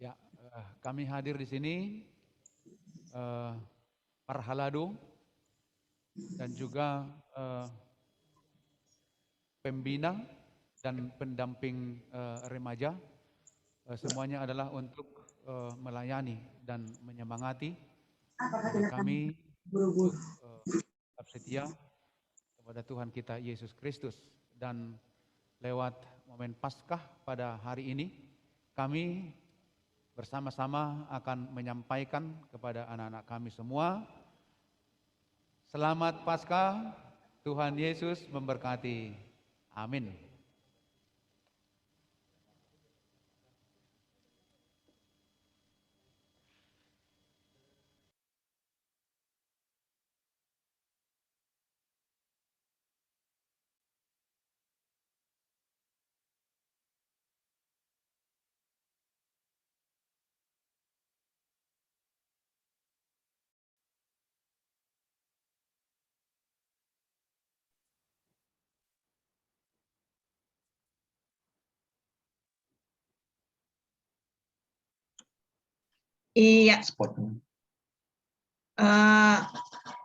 Ya, kami hadir di sini Parhalado dan juga pembina dan pendamping remaja. Semuanya adalah untuk melayani dan menyemangati kami untuk tetap setia kepada Tuhan kita Yesus Kristus. Dan lewat momen Paskah pada hari ini, kami bersama-sama akan menyampaikan kepada anak-anak kami semua, selamat Paskah, Tuhan Yesus memberkati. Amin. Iya,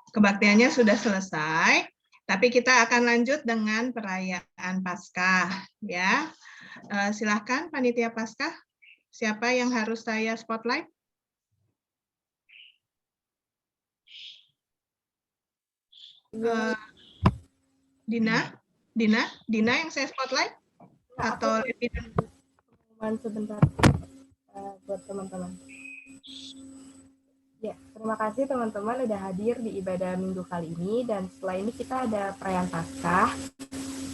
kebaktiannya sudah selesai, tapi kita akan lanjut dengan perayaan Paskah, ya. Silahkan panitia Paskah, siapa yang harus saya spotlight? Dina yang saya spotlight? Atau Pengumuman sebentar buat teman-teman. Ya, terima kasih teman-teman udah hadir di ibadah minggu kali ini, dan setelah ini kita ada perayaan Paskah.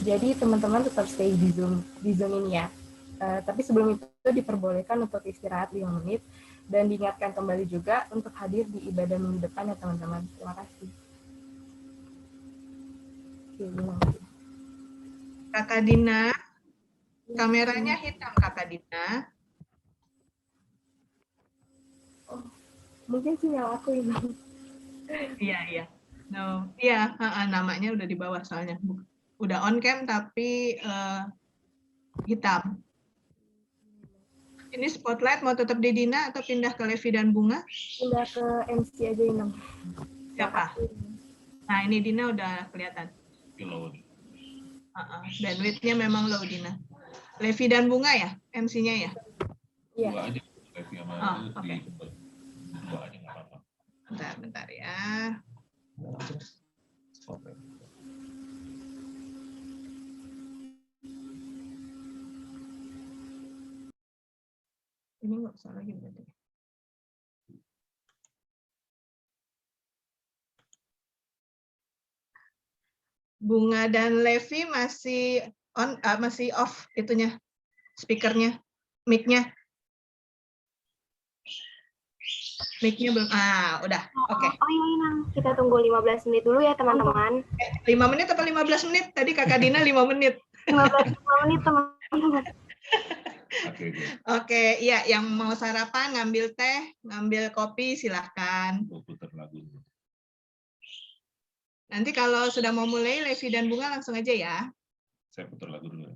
Jadi teman-teman tetap stay di Zoom ini ya. Tapi sebelum itu diperbolehkan untuk istirahat 5 menit dan diingatkan kembali juga untuk hadir di ibadah minggu depan ya teman-teman. Terima kasih. Kakak Dina, kameranya hitam Kakak Dina. Mungkin sinyal aku ini. Iya. No, iya, namanya udah di bawah soalnya. Udah on cam tapi hitam. Ini spotlight mau tetap di Dina atau pindah ke Levi dan Bunga? Pindah ke MC aja ini. Siapa? Nah, ini Dina udah kelihatan. Bandwidth-nya memang low, Dina. Levi dan Bunga ya, MC-nya ya? Iya. Oke. Bentar ya. Ini nggak usah lagi berarti. Bunga dan Levi masih on, masih off itunya, speakernya, mic-nya. Mic-nya belum. Udah. Oke. Okay. Oh iya, Inang. Kita tunggu 15 menit dulu ya, teman-teman. 5 menit atau 15 menit? Tadi Kakak Dina 5 menit. 15 menit, teman-teman. Oke, ya, yang mau sarapan, ngambil teh, ngambil kopi, silahkan. Nanti kalau sudah mau mulai, Levi dan Bunga langsung aja ya. Saya putar lagu dulu.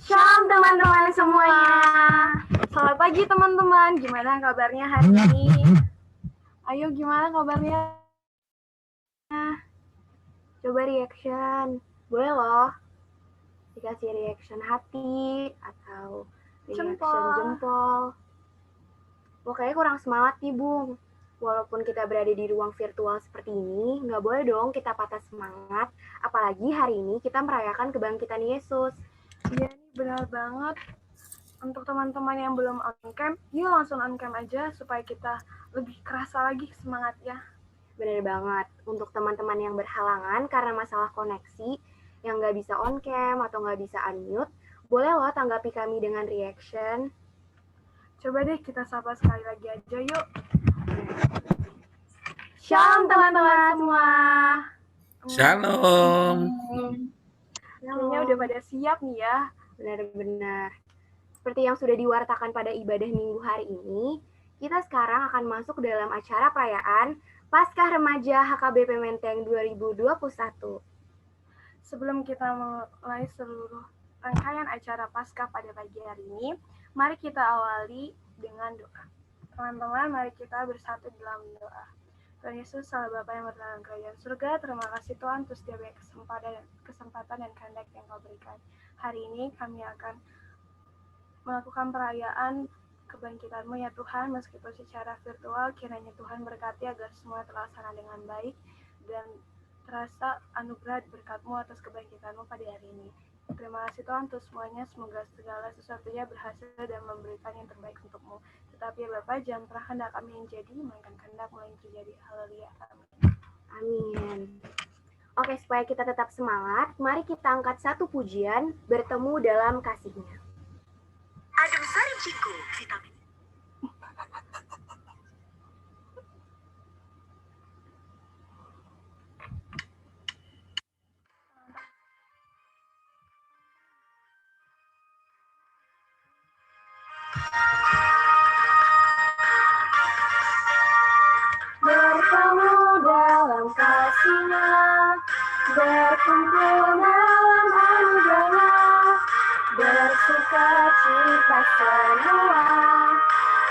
Shalom teman-teman semuanya. Selamat pagi teman-teman. Gimana kabarnya hari ini? Ayo gimana kabarnya? Coba reaction. Boleh loh. Dikasih reaction hati atau reaction jempol. Pokoknya kurang semangat nih, Bung. Walaupun kita berada di ruang virtual seperti ini, nggak boleh dong kita patah semangat. Apalagi hari ini kita merayakan kebangkitan Yesus. Iya nih, benar banget. Untuk teman-teman yang belum on cam, yuk langsung on cam aja supaya kita lebih kerasa lagi semangatnya. Benar banget. Untuk teman-teman yang berhalangan karena masalah koneksi, yang nggak bisa on cam atau nggak bisa unmute, boleh loh tanggapi kami dengan reaction. Coba deh kita sapa sekali lagi aja yuk. Shalom teman-teman semua. Shalom. Kayaknya udah pada siap nih ya. Benar-benar. Seperti yang sudah diwartakan pada ibadah minggu hari ini, kita sekarang akan masuk dalam acara perayaan Paskah Remaja HKBP Menteng 2021. Sebelum kita mulai seluruh rangkaian acara Paskah pada pagi hari ini, mari kita awali dengan doa. Teman-teman, mari kita bersatu dalam doa. Tuhan Yesus, Allah Bapa yang berada dalam kerajaan surga, terima kasih Tuhan untuk setiap kesempatan dan kehendak yang Kau berikan. Hari ini kami akan melakukan perayaan kebangkitan-Mu ya Tuhan, meskipun secara virtual, kiranya Tuhan berkati agar semua terlaksana dengan baik dan terasa anugerah berkat-Mu atas kebangkitan-Mu pada hari ini. Terima kasih Tuhan untuk semuanya, semoga segala sesuatunya berhasil dan memberikan yang terbaik untuk-Mu. Tetapi ya Bapak, jangan pernah kehendak kami yang jadi, melainkan kehendak-Mu yang terjadi. Haleluya. Amin. Amin. Oke, supaya kita tetap semangat, mari kita angkat satu pujian, bertemu dalam kasih-Nya. Adem Sari Ciku, vitamin. Bertemu dalam kasih-Nya, berkumpul dalam anugerah-Nya, bersuka cita semua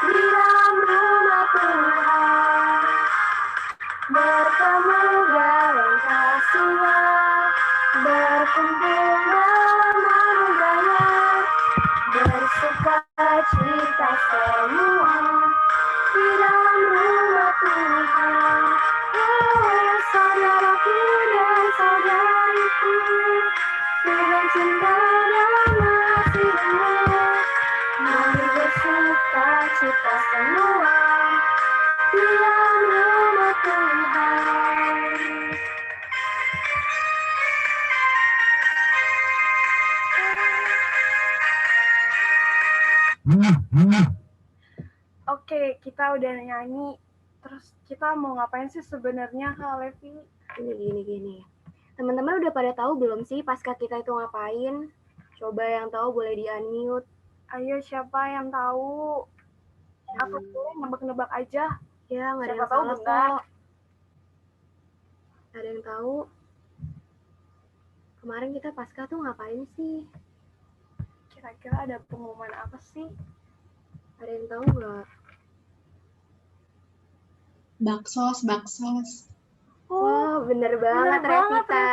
di dalam rumah Tuhan. Bertemu dalam kasih-Nya, berkumpul dalam anugerah-Nya, bersuka cita semua di dalam rumah Tuhan. Oh, saudaraku dan saudariku, dengan cinta dan kasih-Mu, mari bersuka cita semua di dalam rumah Tuhan. Oke, kita udah nyanyi. Terus kita mau ngapain sih sebenarnya, Kak Levi? Gini. Teman-teman udah pada tahu belum sih Paskah kita itu ngapain? Coba yang tahu boleh di-unmute. Ayo, siapa yang tahu? Aku boleh nebak-nebak aja. Ya, nggak ada yang tahu kok. Ada yang tahu? Kemarin kita Paskah tuh ngapain sih? Kira-kira ada pengumuman apa sih? Ada yang tahu nggak? Baksos. Wow, bener banget Revita.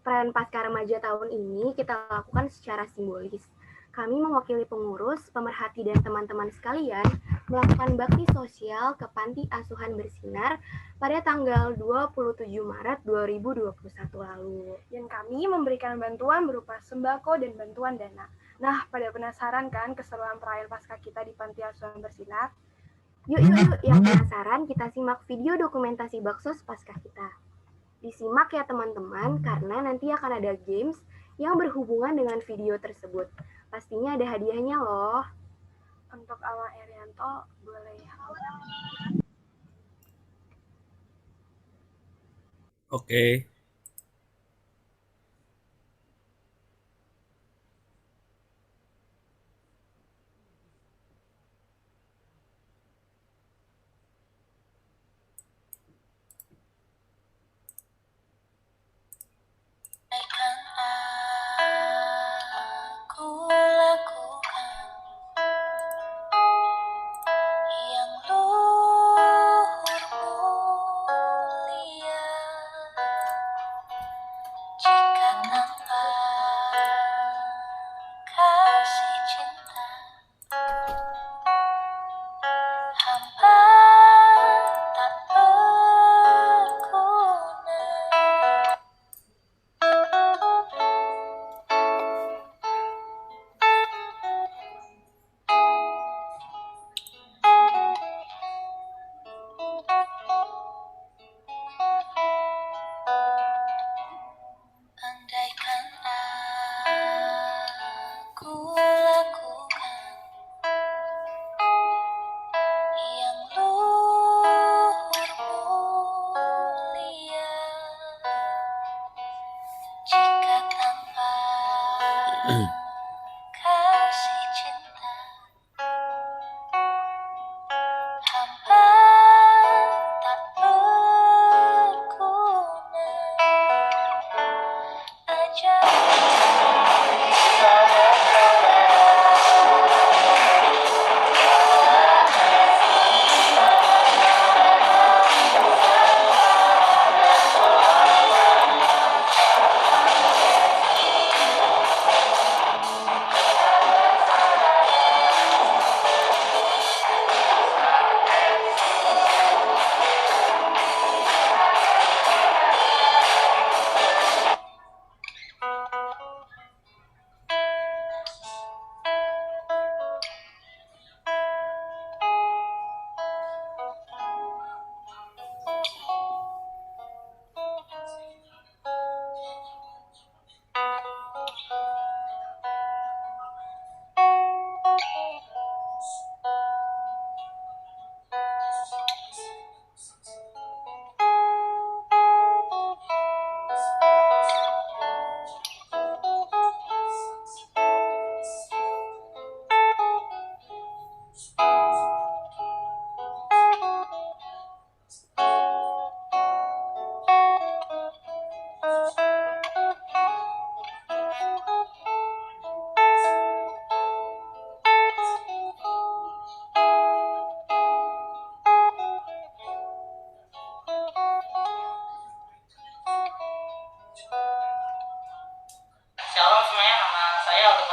Perayaan Paskah Remaja tahun ini kita lakukan secara simbolis. Kami mewakili pengurus, pemerhati, dan teman-teman sekalian melakukan bakti sosial ke Panti Asuhan Bersinar pada tanggal 27 Maret 2021 lalu. Dan kami memberikan bantuan berupa sembako dan bantuan dana. Nah, pada penasaran kan keseruan perayaan Paskah kita di Panti Asuhan Bersinar? Yuk, yang penasaran kita simak video dokumentasi Baksos Paskah kita. Disimak ya teman-teman, karena nanti akan ada games yang berhubungan dengan video tersebut. Pastinya ada hadiahnya loh. Untuk Alma Erianto, boleh. Oke. Aku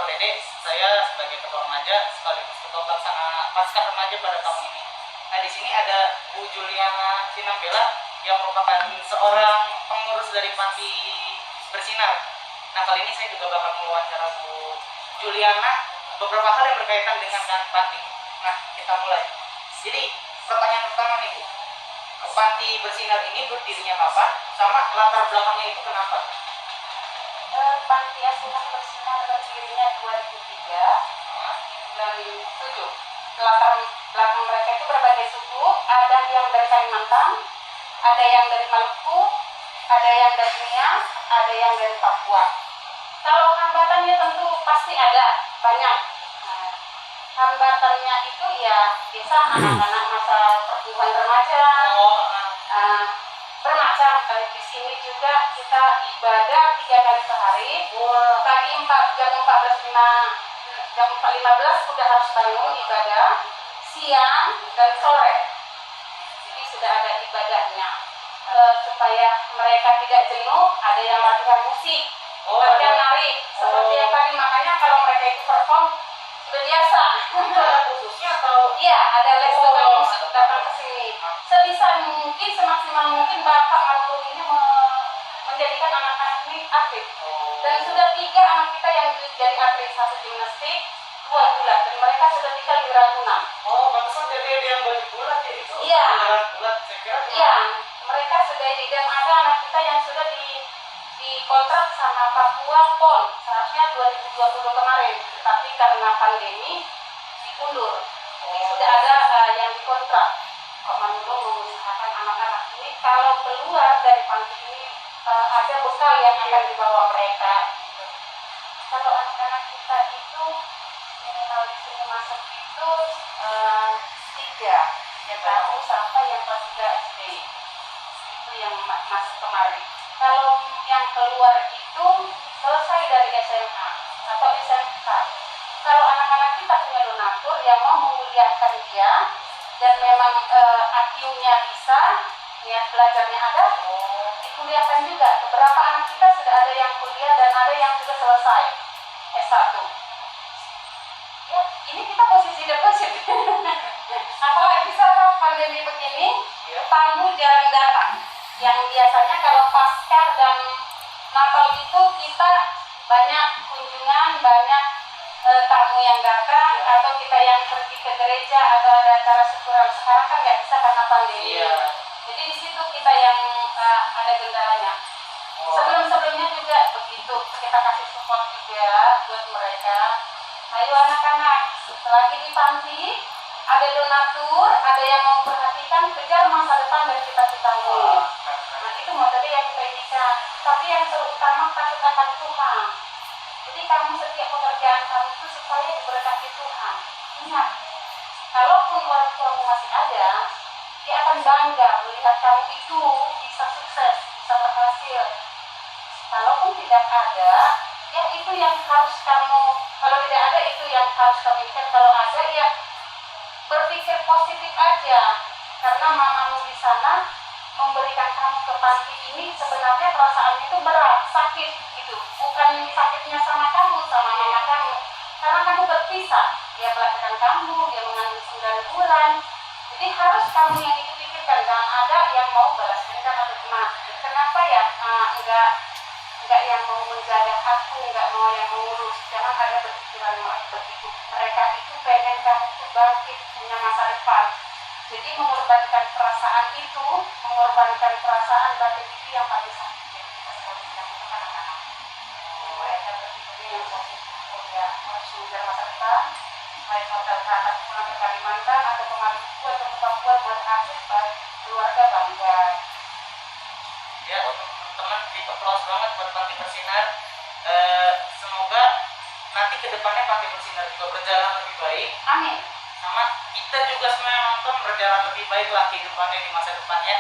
Pak Dede, saya sebagai ketua remaja sekaligus ketua pelaksana Paskah Remaja pada tahun ini. Nah, di sini ada Bu Juliana Sinambela yang merupakan seorang pengurus dari Panti Bersinar. Nah, kali ini saya juga bakal mewawancara Bu Juliana beberapa hal yang berkaitan dengan panti. Nah, kita mulai. Jadi, pertanyaan pertama nih, Bu. Panti Bersinar ini berdirinya kapan? Sama latar belakangnya itu kenapa? Panti Asuhan Bersinar berdirinya 2003 di bulan 7. Latar belakang mereka itu berbagai suku, ada yang dari Kalimantan, ada yang dari Maluku, ada yang dari Nias, ada yang dari Papua. Kalau hambatannya tentu pasti ada, banyak. Nah, hambatannya itu ya biasa anak-anak masa pertumbuhan remaja, bermacam. Di sini juga kita ibadah 3 kali sehari. Pagi jam 4.15 sudah harus bangun ibadah, siang dan sore. Jadi sudah ada ibadahnya. Supaya mereka tidak jenuh, ada yang latihan musik, latihan nari. Seperti yang tadi, makanya kalau mereka itu perform sudah biasa. Khususnya atau? Iya, ada les tukang musik datang ke sini. Sebisa mungkin, semaksimal mungkin Bapak Mantul ini menjadikan anak-anak ini atlet. Dan sudah 3 anak kita yang jadi atlet, 1 gimnastik, 2 gulat, dan mereka sudah tinggal di Ragunan. Oh, pantesan jadi ada yang baju gulat ya itu? Iya. Gulat, saya kira. Iya, mereka sudah dan ada anak kita yang sudah dikontrak sama Papua PON, seharusnya 2020 kemarin, tapi karena pandemi diundur. Jadi sudah ada yang dikontrak. Pak Manulu mengusahakan anak-anak ini kalau keluar dari panti ini ada bekal yang akan dibawa mereka. Kalau anak-anak kita itu minimal di sini masuk itu 3 tahun sampai yang kelas 3 SD. Itu yang masuk kemarin. Kalau yang keluar itu selesai dari SMA atau SMK. Kalau anak-anak kita punya donatur yang mau menguliahkan dia dan memang IQ-nya bisa, niat belajarnya ada, dikuliahkan juga. Beberapa anak kita sudah ada yang kuliah dan ada yang sudah selesai S1. Ya, ini kita posisi deposit. Apalagi saat pandemi begini, tamu jarang datang. Yang biasanya kalau Paskah dan Natal itu kita banyak kunjungan, banyak tamu yang datang, atau kita yang pergi ke gereja atau ada acara syukuran. Sekarang kan nggak bisa karena pandemi. Jadi di situ kita yang ada kendalanya. Sebelum-sebelumnya juga begitu, kita kasih support juga buat mereka. Ayo anak-anak, selagi di panti, ada donatur, ada yang mau perhatikan, kejar masa depan dan cita-citamu. Nah, itu materi yang kita inikan. Tapi yang terutama takut akan Tuhan. Jadi kamu setiap pekerjaan kamu itu supaya diberkati Tuhan. Ingat, kalaupun orang tuamu masih ada, dia akan bangga melihat kamu itu bisa sukses, bisa berhasil. Kalaupun tidak ada, ya itu yang harus kamu, kalau tidak ada itu yang harus kamu ingat. Kalau ada ya berpikir positif aja, karena mamamu di sana memberikan kamu ke panti ini sebenarnya perasaannya itu berat, sakit gitu. Bukan sakitnya sama kamu, sama mama kamu, karena kamu berpisah. Dia melahirkan kamu, dia mengandung 9 bulan. Jadi harus kamu yang itu pikirkan, jangan ada yang mau balas dendam atau gimana. Kenapa ya enggak yang mau menjaga aku, enggak mau yang mengurus. Jangan ada berpikiran begitu. Mereka itu pengen kamu itu bangkit, punya masa depan. Jadi mengorbankan perasaan itu, mengorbankan perasaan batin itu yang paling sakit. Jadi kita selalu bilang itu anak-anak. Mereka berpikirnya yang positif, ya harus mengejar masa depan. Baik hotel anak pulang ke Kalimantan atau ke Maluku atau ke Papua buat aktif, baik keluarga bangga. Ya, teman-teman diperluas banget buat Panti Bersinar. Semoga nanti kedepannya Panti Bersinar juga berjalan lebih baik. Amin. Sama kita juga semua yang nonton berjalan lebih baik lah kehidupannya di masa depannya.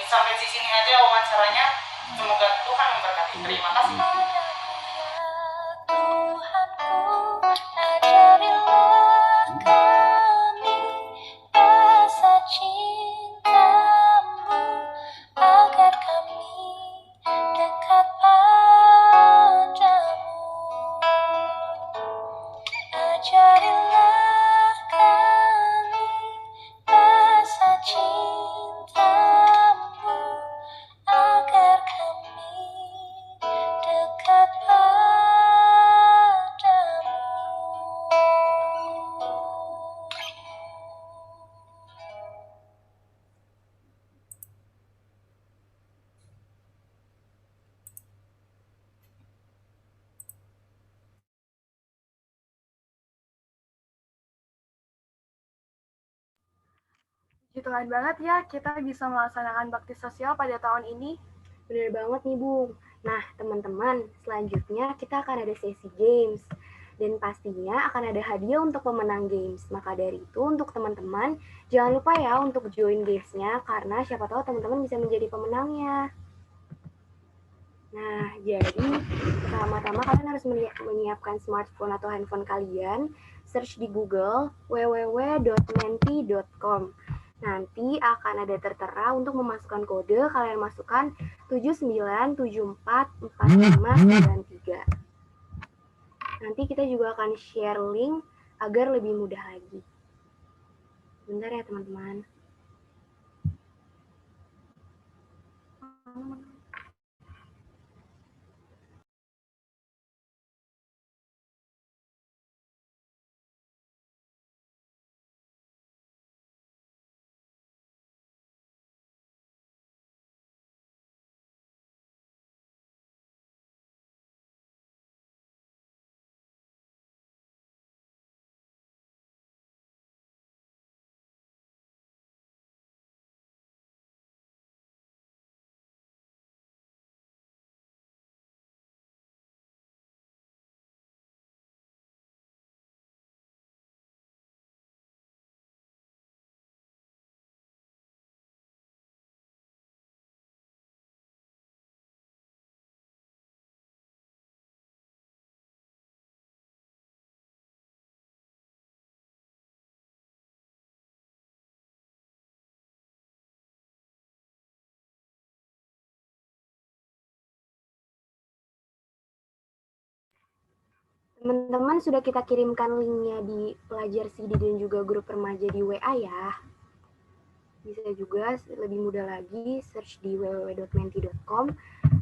Sampai di sini aja wawancaranya. Semoga Tuhan memberkati. Terima kasih. Ajarilah kami rasa cinta-Mu, agar kami dekat padamu. Puji Tuhan banget ya, kita bisa melaksanakan bakti sosial pada tahun ini. Bener banget nih, Bung. Nah, teman-teman, selanjutnya kita akan ada sesi games. Dan pastinya akan ada hadiah untuk pemenang games. Maka dari itu, untuk teman-teman, jangan lupa ya untuk join games-nya, karena siapa tahu teman-teman bisa menjadi pemenangnya. Nah, jadi pertama-tama kalian harus menyiapkan smartphone atau handphone kalian, search di Google www.menti.com. Nanti akan ada tertera untuk memasukkan kode, kalian masukkan 79744593. Nanti kita juga akan share link agar lebih mudah lagi. Bentar ya teman-teman. Teman-teman sudah kita kirimkan linknya di pelajar CD dan juga grup remaja di WA ya. Bisa juga lebih mudah lagi search di www.menti.com,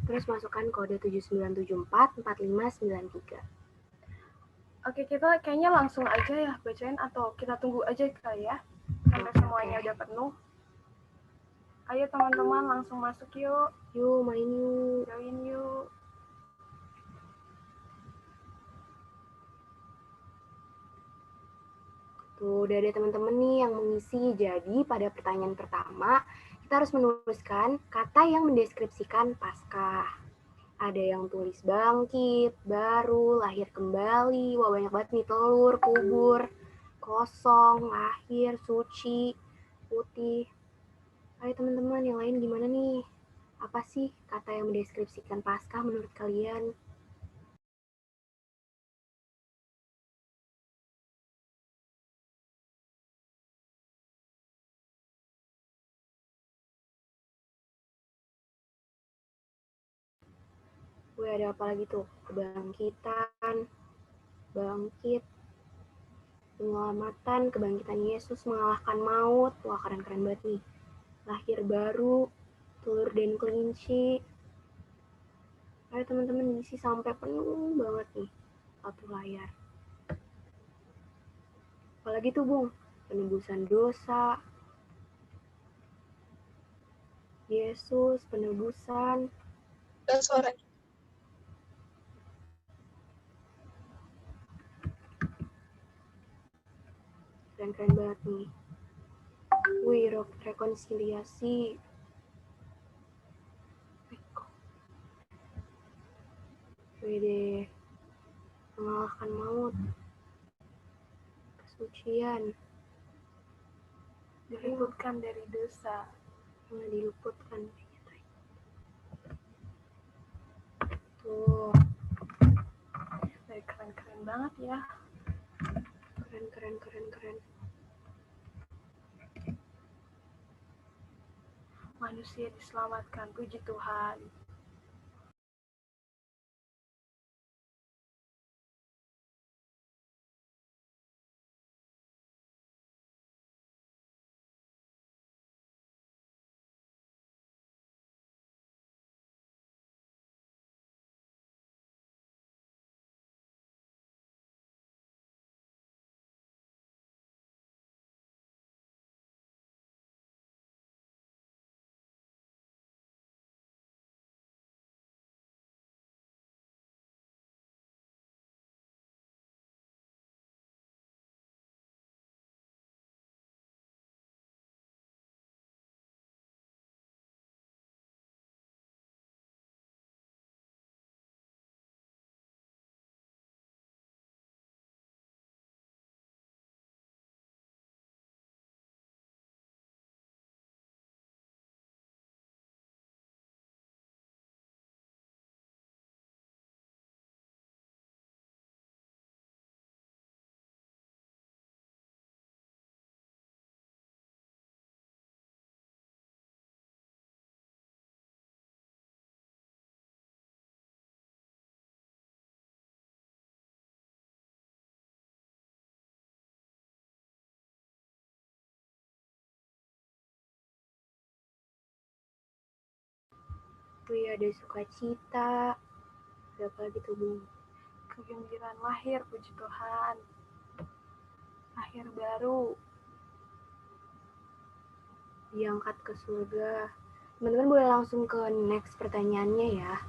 terus masukkan kode 79744593. Oke, kita kayaknya langsung aja ya bacain atau kita tunggu aja kali ya sampai semuanya udah penuh. Ayo teman-teman langsung masuk yuk. Yuk main yuk. Join yuk. Tuh, udah ada teman-teman nih yang mengisi. Jadi, pada pertanyaan pertama, kita harus menuliskan kata yang mendeskripsikan Paskah. Ada yang tulis bangkit, baru, lahir kembali, wah banyak banget nih, telur, kubur, kosong, lahir, suci, putih. Ayo teman-teman, yang lain gimana nih? Apa sih kata yang mendeskripsikan Paskah menurut kalian? Wih, ada apa lagi tuh? Kebangkitan, bangkit, penyelamatan, kebangkitan Yesus mengalahkan maut. Wah, keren-keren banget nih. Lahir baru, telur dan kelinci. Ayo teman-teman isi sampai penuh banget nih satu layar. Apalagi tuh, Bung? Penebusan dosa, Yesus, penebusan. Dan suara. Keren-keren banget nih. Wih, rekonsiliasi. Wih, mengalahkan maut. Kesucian. Diluputkan dari dosa. Diluputkan. Tuh. Keren-keren banget ya. Keren. Manusia diselamatkan, puji Tuhan. Wih, ada sukacita. Berapa lagi tuh, Bung? Kegembiraan lahir, puji Tuhan. Lahir baru. Diangkat ke surga. Teman-teman boleh langsung ke next pertanyaannya ya.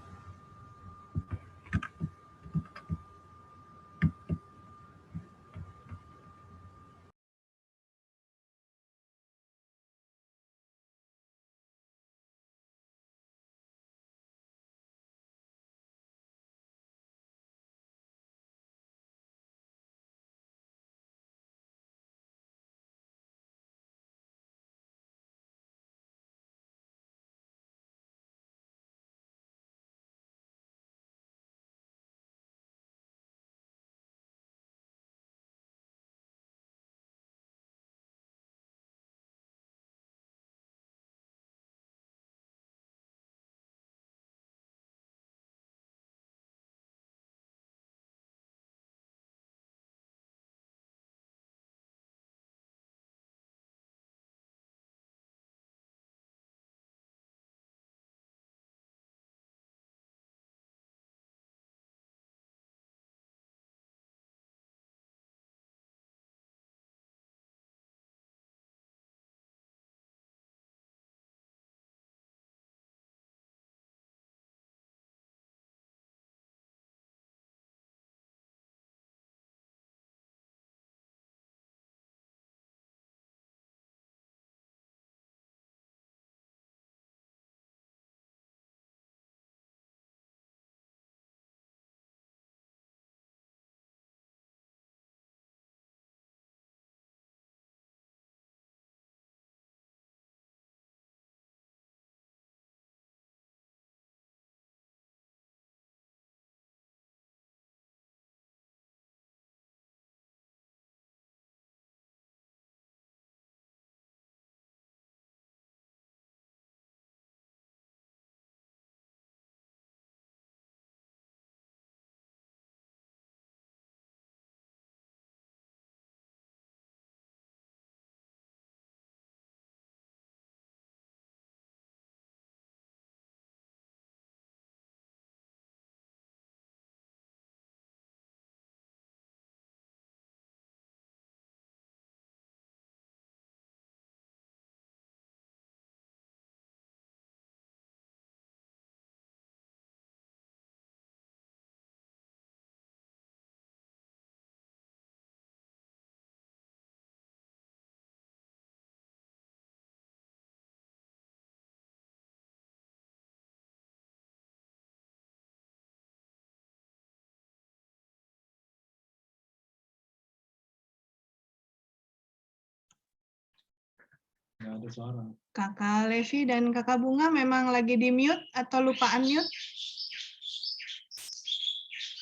Nggak ada suara. Kakak Levi dan Kakak Bunga memang lagi di mute atau lupa unmute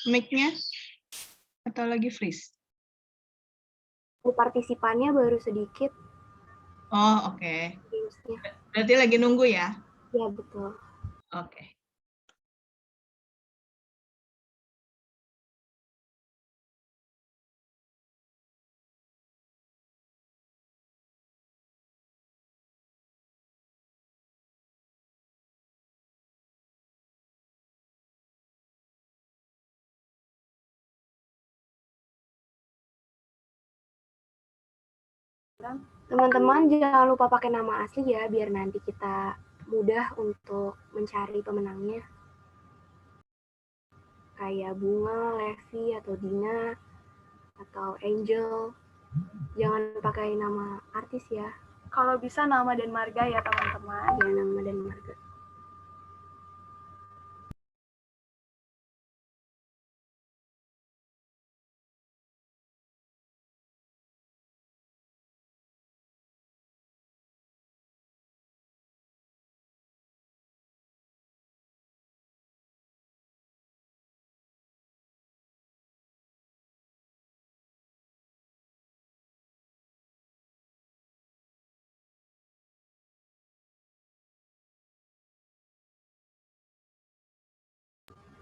mic-nya atau lagi freeze? Partisipannya baru sedikit. Oh, oke. Berarti lagi nunggu ya? Ya, betul. Oke. Teman-teman jangan lupa pakai nama asli ya, biar nanti kita mudah untuk mencari pemenangnya. Kayak Bunga, Levi, atau Dina, atau Angel. Jangan pakai nama artis ya. Kalau bisa nama dan marga ya teman-teman. Ya, nama dan marga.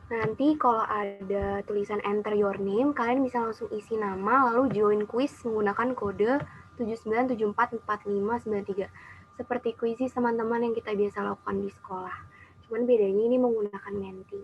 Nanti kalau ada tulisan enter your name, kalian bisa langsung isi nama, lalu join quiz menggunakan kode 79744593. Seperti kuisis teman-teman yang kita biasa lakukan di sekolah. Cuman bedanya ini menggunakan menti.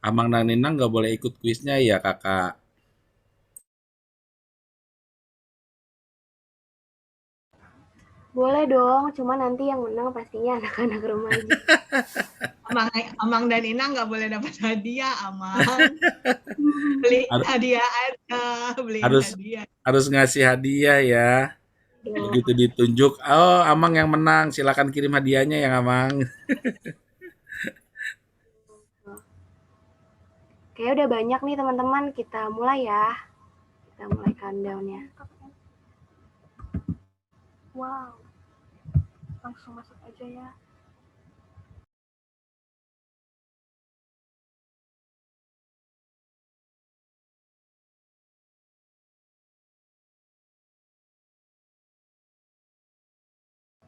Amang dan Ninang nggak boleh ikut kuisnya ya kakak. Boleh dong, cuma nanti yang menang pastinya anak-anak remaja. Amang dan Inang nggak boleh dapat hadiah, Amang. Beli hadiah aja, beliin Harus hadiah. harus ngasih hadiah ya. Begitu ditunjuk, oh Amang yang menang, silakan kirim hadiahnya ya Amang. Kayaknya udah banyak nih teman-teman, kita mulai ya. Kita mulai countdown-nya. Wow. Langsung masuk aja ya.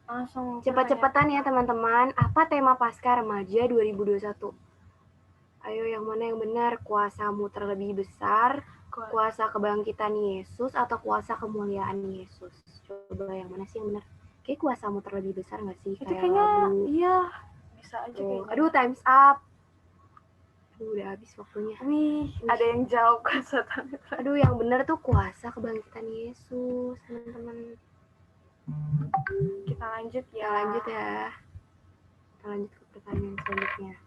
Langsung Cepat-cepatan ya teman-teman. Apa tema Pasca Remaja 2021? Ayo yang mana yang benar? Kuasamu terlebih besar, kuasa kebangkitan Yesus, atau kuasa kemuliaan Yesus? Coba yang mana sih yang benar? Kayak kuasamu terlebih besar nggak sih? Itu Kayak kayaknya lagu. iya bisa aja kayaknya. Aduh, time's up. Aduh, udah habis waktunya. Wih, ada yang jauh kuasa tangan. Aduh, yang benar tuh kuasa kebangkitan Yesus, teman-teman. Kita lanjut ya. Kita lanjut ya. Kita lanjut ke pertanyaan selanjutnya.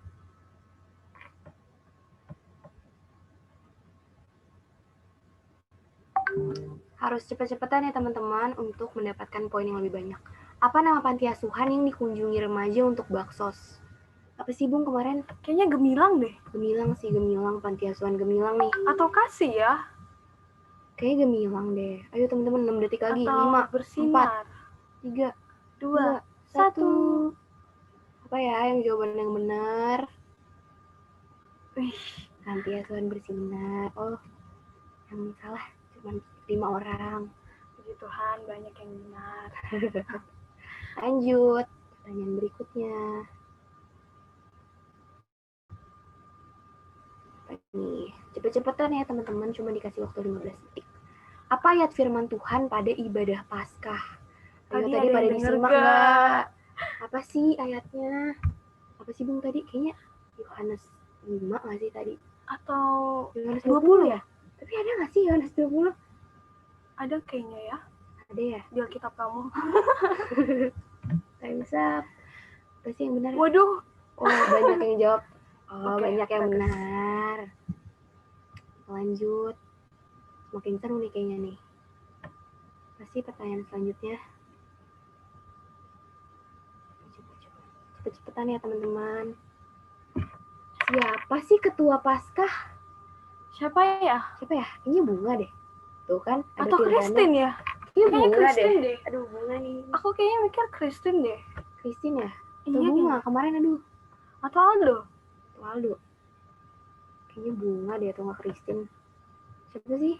Harus cepat-cepatan ya teman-teman untuk mendapatkan poin yang lebih banyak. Apa nama panti asuhan yang dikunjungi remaja untuk baksos? Apa sih Bung kemarin? Kayaknya Gemilang deh. Gemilang sih, Gemilang, panti asuhan Gemilang nih. Atau Kasih ya? Kayaknya Gemilang deh. Ayo teman-teman 6 detik lagi. Atau 5, Bersinar. 4, 3, 2, 1. Apa ya yang jawaban yang benar? Wih, panti asuhan Bersinar. Oh, yang salah cuma 5 orang. puji Tuhan banyak yang benar. Lanjut, pertanyaan berikutnya. Nih, cepet-cepetan ya teman-teman, cuma dikasih waktu 15 detik. Apa ayat firman Tuhan pada ibadah Paskah? Ayo tadi pada disimak nggak? Apa sih ayatnya? Apa sih Bung tadi? Kayaknya Yohanes 5 nggak sih tadi? Atau Yohanes 20 ya? Tapi ada nggak sih Yohanes 20? Ada kayaknya ya. Ada ya? Di Alkitab kamu. Time's up. Apa sih yang benar? Waduh. Oh, banyak yang jawab. Oh, Oke, banyak yang bagus. benar. Lanjut. Makin seru nih kayaknya nih. Pasti pertanyaan selanjutnya. Cepet-cepetan ya teman-teman. Siapa sih ketua Paskah? Siapa ya? Siapa ya? Kayaknya Bunga deh. Tuh kan. Ada Atau Kristin ya? Iya Kayaknya Bunga Kristin deh. Aduh Bunga nih. Aku kayaknya mikir Kristin deh. Kristin ya? Atau Iya, Bunga kemarin aduh. Atau Aldo? Aldo. Kayaknya Bunga deh atau nggak Kristin. Siapa sih?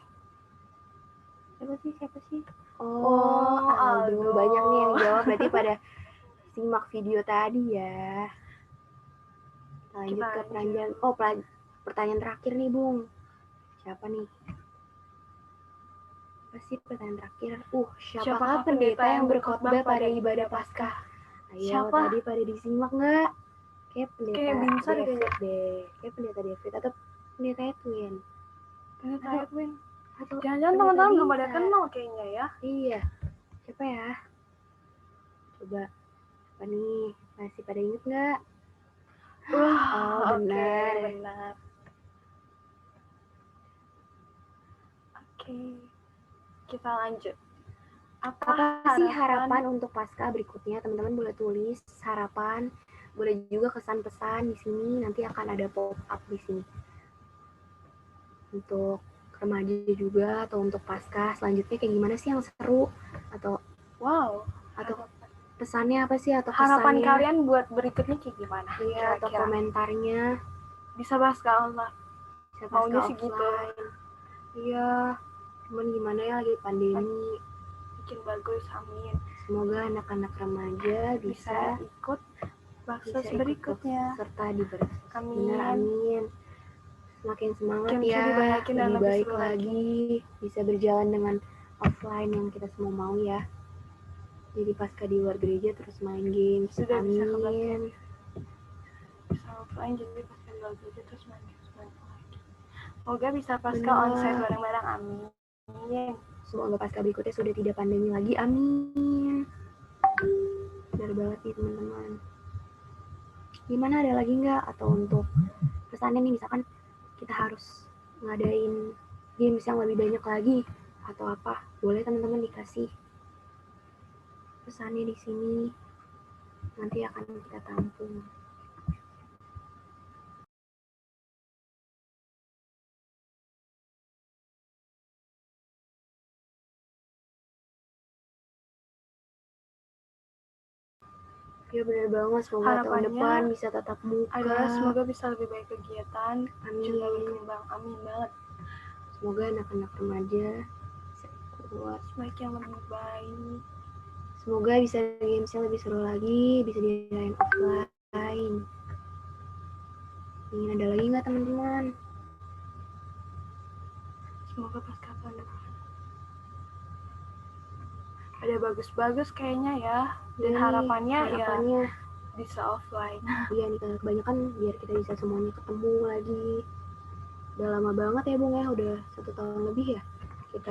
Siapa sih? Oh, Aldo. Banyak nih yang jawab. Berarti pada simak video tadi ya. Lanjut ke pertanyaan. Oh, pertanyaan terakhir nih, Bung. Siapa nih? Pasti pertanyaan terakhir. Siapakah pendeta yang berkhotbah pada ibadah Paskah? Ayo, Siapa? tadi pada disimak nggak? Kayak pendeta Binsa David deh. Kayak pendeta David atau pendeta Edwin. Pendeta Edwin. Atau Jangan-jangan teman-teman belum pada kenal kayaknya ya. Iya. Siapa ya? Coba. Apa nih? Masih pada inget nggak? Oh, benar. Benar. Oke. Kita lanjut. Apa sih harapan untuk Paskah berikutnya? Teman-teman boleh tulis harapan. Boleh juga kesan pesan di sini. Nanti akan ada pop-up di sini. Untuk remaja juga atau untuk Paskah selanjutnya kayak gimana sih yang seru? Atau pesannya apa sih atau harapan kesannya? kalian buat berikutnya kayak gimana? Iya, atau komentarnya. Bisa Pasca online. Bisa Maunya pasca sih gitu. offline. Iya, cuman gimana ya lagi pandemi. Bikin bagus, amin. Semoga anak-anak remaja Bisa bisa ikut baksos ikut berikutnya. serta di Amin. Bener, amin. Semakin semangat Game-nya ya, dibanyakin dan lebih lebih baik seru lagi, bisa berjalan dengan offline yang kita semua mau ya. Jadi pasca di luar gereja terus main game. Sudah bisa Amin. kebaktian. Bisa offline jadi pasca di luar gereja terus main game lagi. Semoga bisa pasca Bener. onsite bareng-bareng, amin. Semoga pasca berikutnya sudah tidak pandemi lagi, amin. Benar banget nih teman-teman. Gimana, ada lagi nggak? Atau untuk pesannya nih, misalkan kita harus ngadain games yang lebih banyak lagi atau apa, boleh teman-teman dikasih pesannya di sini, nanti akan kita tampung. Ya benar banget, semoga tahun depan bisa tatap muka. Adalah semoga bisa lebih baik kegiatan, amin. Juga berkembang, amin banget. Semoga anak-anak remaja bisa kuat, baik yang lebih baik. Semoga bisa gamesnya lebih seru lagi, bisa diadain offline. Ingin ada lagi nggak teman-teman? Semoga pasca tahun depan ada bagus-bagus kayaknya ya. Dan harapannya ya bisa offline. Iya nih, kebanyakan biar kita bisa semuanya ketemu lagi. Udah lama banget ya Bung ya, udah 1 tahun lebih ya kita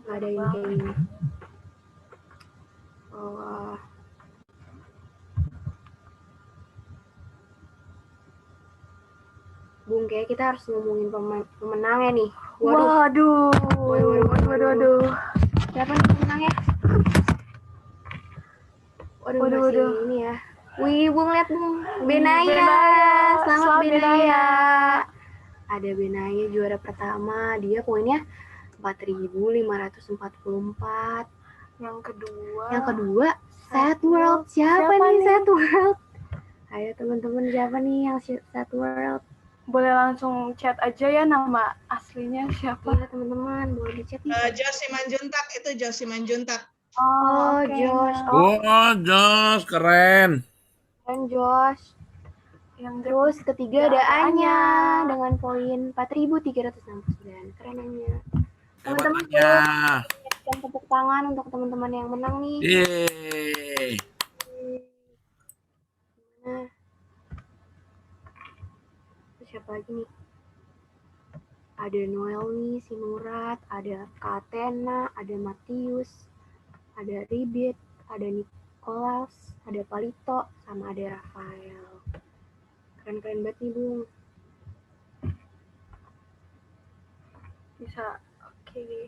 ngadain kayak gini. Oh, Bung, kayak kita harus ngomongin pemenangnya nih. Waduh. Siapa nih pemenangnya? Waduh. Ini ya. Wih, Bung, lihat Bung. Benaya. Selamat Benaya. Ada Benaya juara pertama. Dia poinnya 4.544. Yang kedua Sad World. Siapa nih Sad World? Ayo teman-teman, siapa nih yang Sad World? Boleh langsung chat aja ya nama aslinya siapa? Iya teman-teman, boleh di chat nih. Josh Simanjuntak, itu Josh Simanjuntak. Oh, okay. Josh. Josh, keren. Keren Josh. Terus ketiga ada Anya dengan poin 4.369. Keren Anya. Teman-teman boleh tepuk tangan untuk teman-teman yang menang nih. Yeay. Nah, siapa lagi nih? Ada Noel nih, si Nurat, ada Kak Atena, ada Matius, ada Ribit, ada Nicholas, ada Palito, sama ada Rafael. Keren-keren banget nih Bung. Bisa, oke.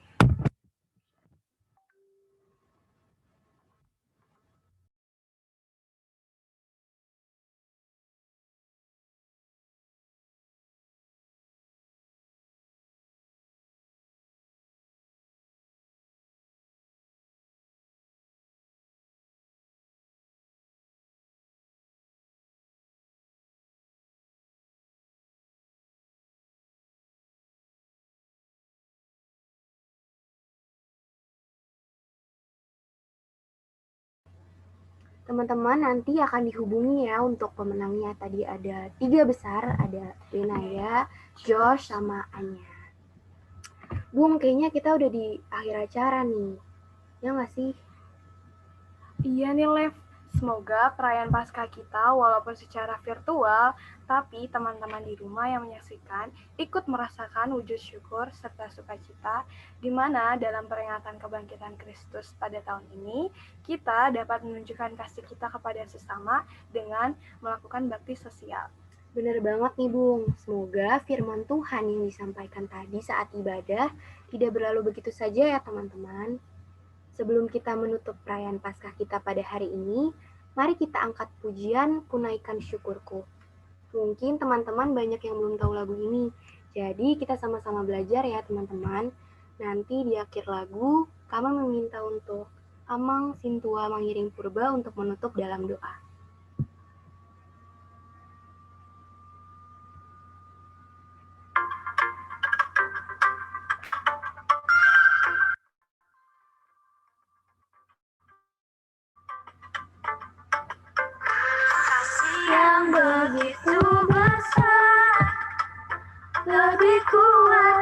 Teman-teman nanti akan dihubungi ya untuk pemenangnya. Tadi ada 3 besar, ada Benaya, Josh, sama Anya. Bung, kayaknya kita udah di akhir acara nih. Ya nggak sih? Iya nih, Lev. Semoga perayaan Paskah kita walaupun secara virtual, tapi teman-teman di rumah yang menyaksikan ikut merasakan wujud syukur serta sukacita, di mana dalam peringatan kebangkitan Kristus pada tahun ini, kita dapat menunjukkan kasih kita kepada sesama dengan melakukan bakti sosial. Benar banget nih Bung, semoga firman Tuhan yang disampaikan tadi saat ibadah tidak berlalu begitu saja ya teman-teman. Sebelum kita menutup perayaan Paskah kita pada hari ini, mari kita angkat pujian Kunaikan Syukurku. Mungkin teman-teman banyak yang belum tahu lagu ini, jadi kita sama-sama belajar ya teman-teman. Nanti di akhir lagu, kami meminta untuk Amang Sintua Mangiring Purba untuk menutup dalam doa.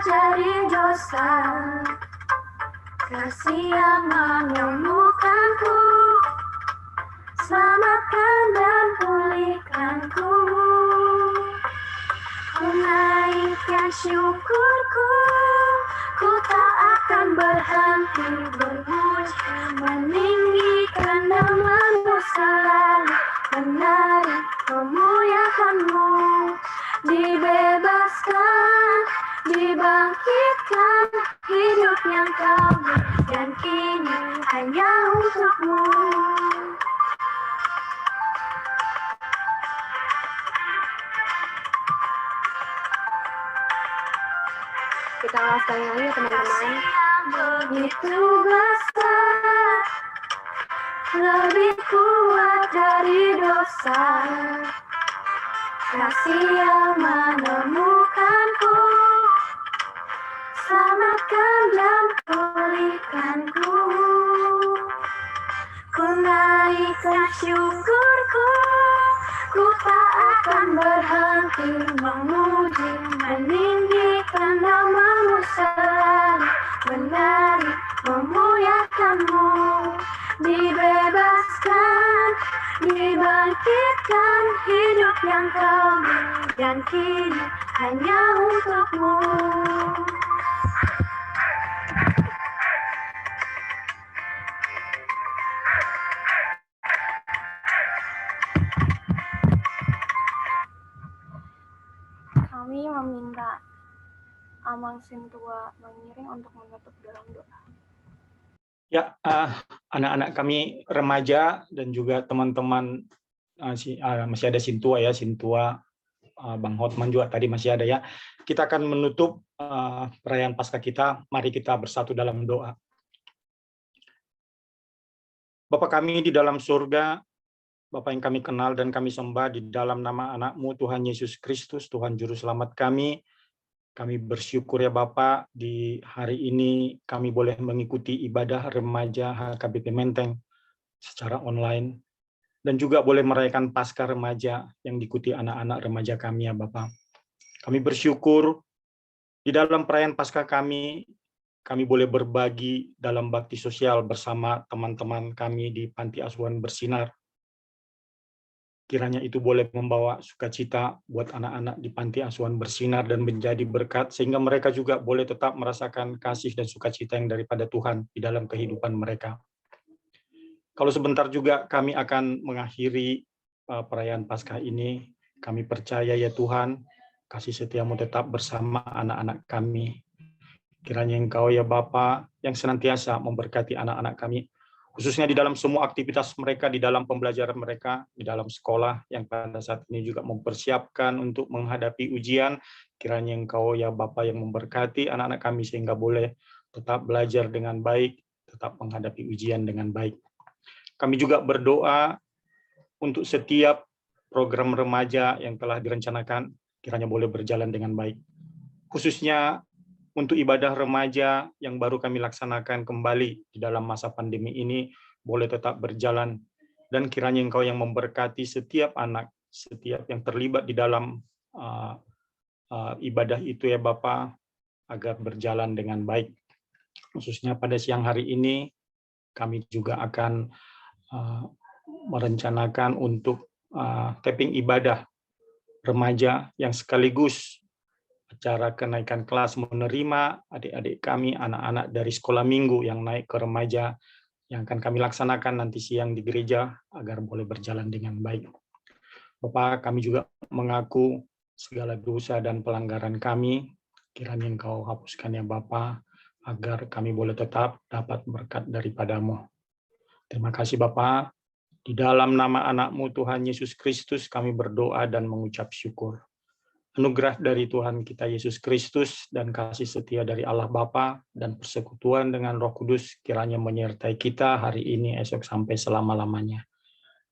dari dosa, kasih yang menemukanku, selamatkan dan pulihkanku. Ku naikkan syukurku, ku tak akan berhenti berpuji, meninggikan nama-Mu selalu, menari memuliakan-Mu. Dibebaskan, dibangkitkan, hidup yang Kau beri, dan kini hanya untuk-Mu. Kita ulang sekali lagi ya teman-teman. Begitu besar, lebih kuat dari dosa, kasih yang menemukanku, selamatkan dan pulihkanku. Ku naikkan syukurku, ku tak akan berhenti memuji, meninggikan nama-Mu selalu, menari memuliakan-Mu. Dibebaskan, dibangkitkan, hidup yang Kau beri, dan kini hanya untuk-Mu. Kami meminta Amang Sintua mengiring untuk menutup dalam doa. Ya, anak-anak kami remaja dan juga teman-teman masih ada Sintua ya, Sintua, Bang Hotman juga tadi masih ada ya. Kita akan menutup perayaan Paskah kita. Mari kita bersatu dalam doa. Bapa kami di dalam surga, Bapa yang kami kenal dan kami sembah, di dalam nama anak-Mu Tuhan Yesus Kristus, Tuhan Juru Selamat kami bersyukur ya Bapa, di hari ini kami boleh mengikuti ibadah remaja HKBP Menteng secara online, dan juga boleh merayakan Paskah remaja yang diikuti anak-anak remaja kami ya Bapa. Kami bersyukur di dalam perayaan Paskah kami boleh berbagi dalam bakti sosial bersama teman-teman kami di Panti Asuhan Bersinar. Kiranya itu boleh membawa sukacita buat anak-anak di Panti Asuhan Bersinar dan menjadi berkat, sehingga mereka juga boleh tetap merasakan kasih dan sukacita yang daripada Tuhan di dalam kehidupan mereka. Kalau sebentar juga kami akan mengakhiri perayaan Paskah ini, kami percaya ya Tuhan, kasih setia-Mu tetap bersama anak-anak kami. Kiranya Engkau ya Bapa yang senantiasa memberkati anak-anak kami, khususnya di dalam semua aktivitas mereka, di dalam pembelajaran mereka, di dalam sekolah yang pada saat ini juga mempersiapkan untuk menghadapi ujian. Kiranya Engkau ya Bapa yang memberkati anak-anak kami sehingga boleh tetap belajar dengan baik, tetap menghadapi ujian dengan baik. Kami juga berdoa untuk setiap program remaja yang telah direncanakan, kiranya boleh berjalan dengan baik. Khususnya untuk ibadah remaja yang baru kami laksanakan kembali di dalam masa pandemi ini, boleh tetap berjalan, dan kiranya Engkau yang memberkati setiap anak, setiap yang terlibat di dalam ibadah itu ya Bapa, agar berjalan dengan baik. Khususnya pada siang hari ini, kami juga akan merencanakan untuk tapping ibadah remaja yang sekaligus acara kenaikan kelas menerima adik-adik kami, anak-anak dari sekolah minggu yang naik ke remaja, yang akan kami laksanakan nanti siang di gereja agar boleh berjalan dengan baik. Bapak, kami juga mengaku segala dosa dan pelanggaran kami, kiranya Engkau hapuskan ya Bapak, agar kami boleh tetap dapat berkat daripada-Mu. Terima kasih Bapak, di dalam nama anak-Mu Tuhan Yesus Kristus kami berdoa dan mengucap syukur. Anugerah dari Tuhan kita Yesus Kristus dan kasih setia dari Allah Bapa dan persekutuan dengan Roh Kudus kiranya menyertai kita hari ini, esok sampai selama-lamanya.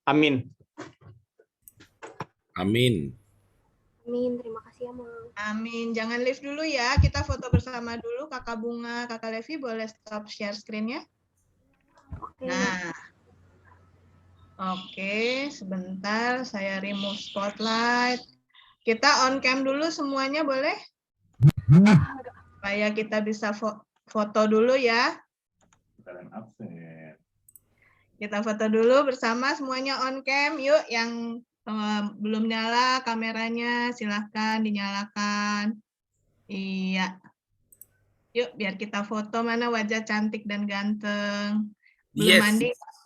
Amin. Amin. Amin, terima kasih ya Mang. Amin. Jangan leave dulu ya, kita foto bersama dulu. Kakak Bunga, Kakak Levi boleh stop share screen-nya. Nah, oke, sebentar saya remove spotlight. Kita on cam dulu semuanya, boleh? supaya kita bisa foto dulu ya. Kita foto dulu bersama semuanya on cam. Yuk, yang belum nyala kameranya silahkan dinyalakan. Iya. Yuk, biar kita foto mana wajah cantik dan ganteng.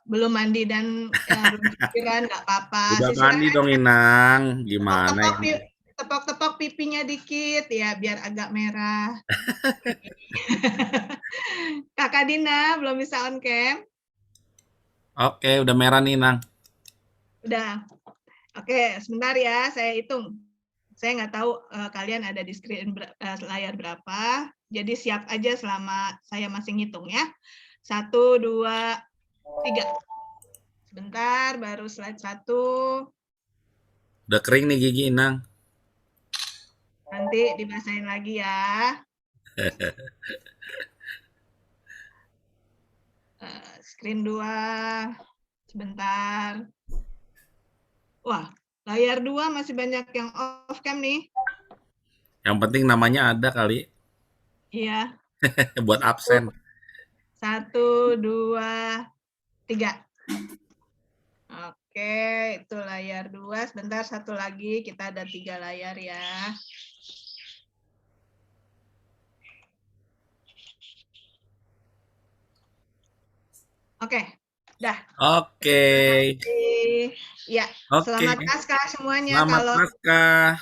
Belum mandi dan belum pikiran, nggak apa-apa. Udah mandi dong Inang. Gimana ini? Tepok-tepok pipinya dikit ya, biar agak merah. Kakak Dina belum bisa on cam? Oke, udah merah nih Inang. Udah. Oke, sebentar ya, saya hitung. Saya nggak tahu kalian ada di layar berapa. Jadi siap aja selama saya masih ngitung ya. 1, 2, 3. Sebentar, baru slide 1. Udah kering nih gigi Inang. Nanti dibasahin lagi ya. Screen 2. Sebentar. Wah, layar 2 masih banyak yang off cam nih. Yang penting namanya ada kali. Iya. Buat absen. 1, 2, 3. Oke, itu layar 2. Sebentar, satu lagi. Kita ada 3 layar ya. Oke, dah. Oke. Ya, selamat Paskah semuanya. Selamat Kalau Paskah.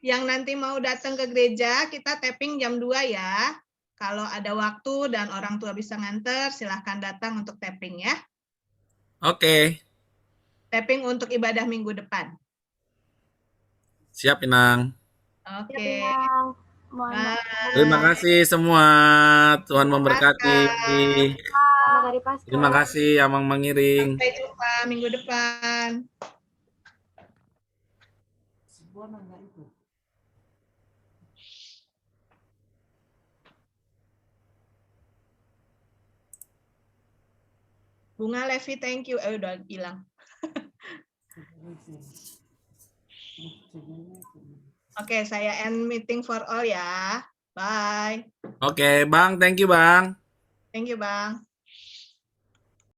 yang nanti mau datang ke gereja, kita tapping jam 2 ya. Kalau ada waktu dan orang tua bisa nganter, silahkan datang untuk tapping ya. Oke. Tapping untuk ibadah minggu depan. Siap Inang. Oke. Terima kasih semua. Tuhan memberkati. Terima kasih Amang Mangiring. Sampai jumpa minggu depan. Bunga Levi, thank you. Udah hilang. Oke, saya end meeting for all ya. Bye. Oke, Bang. Thank you, Bang. Thank you, Bang.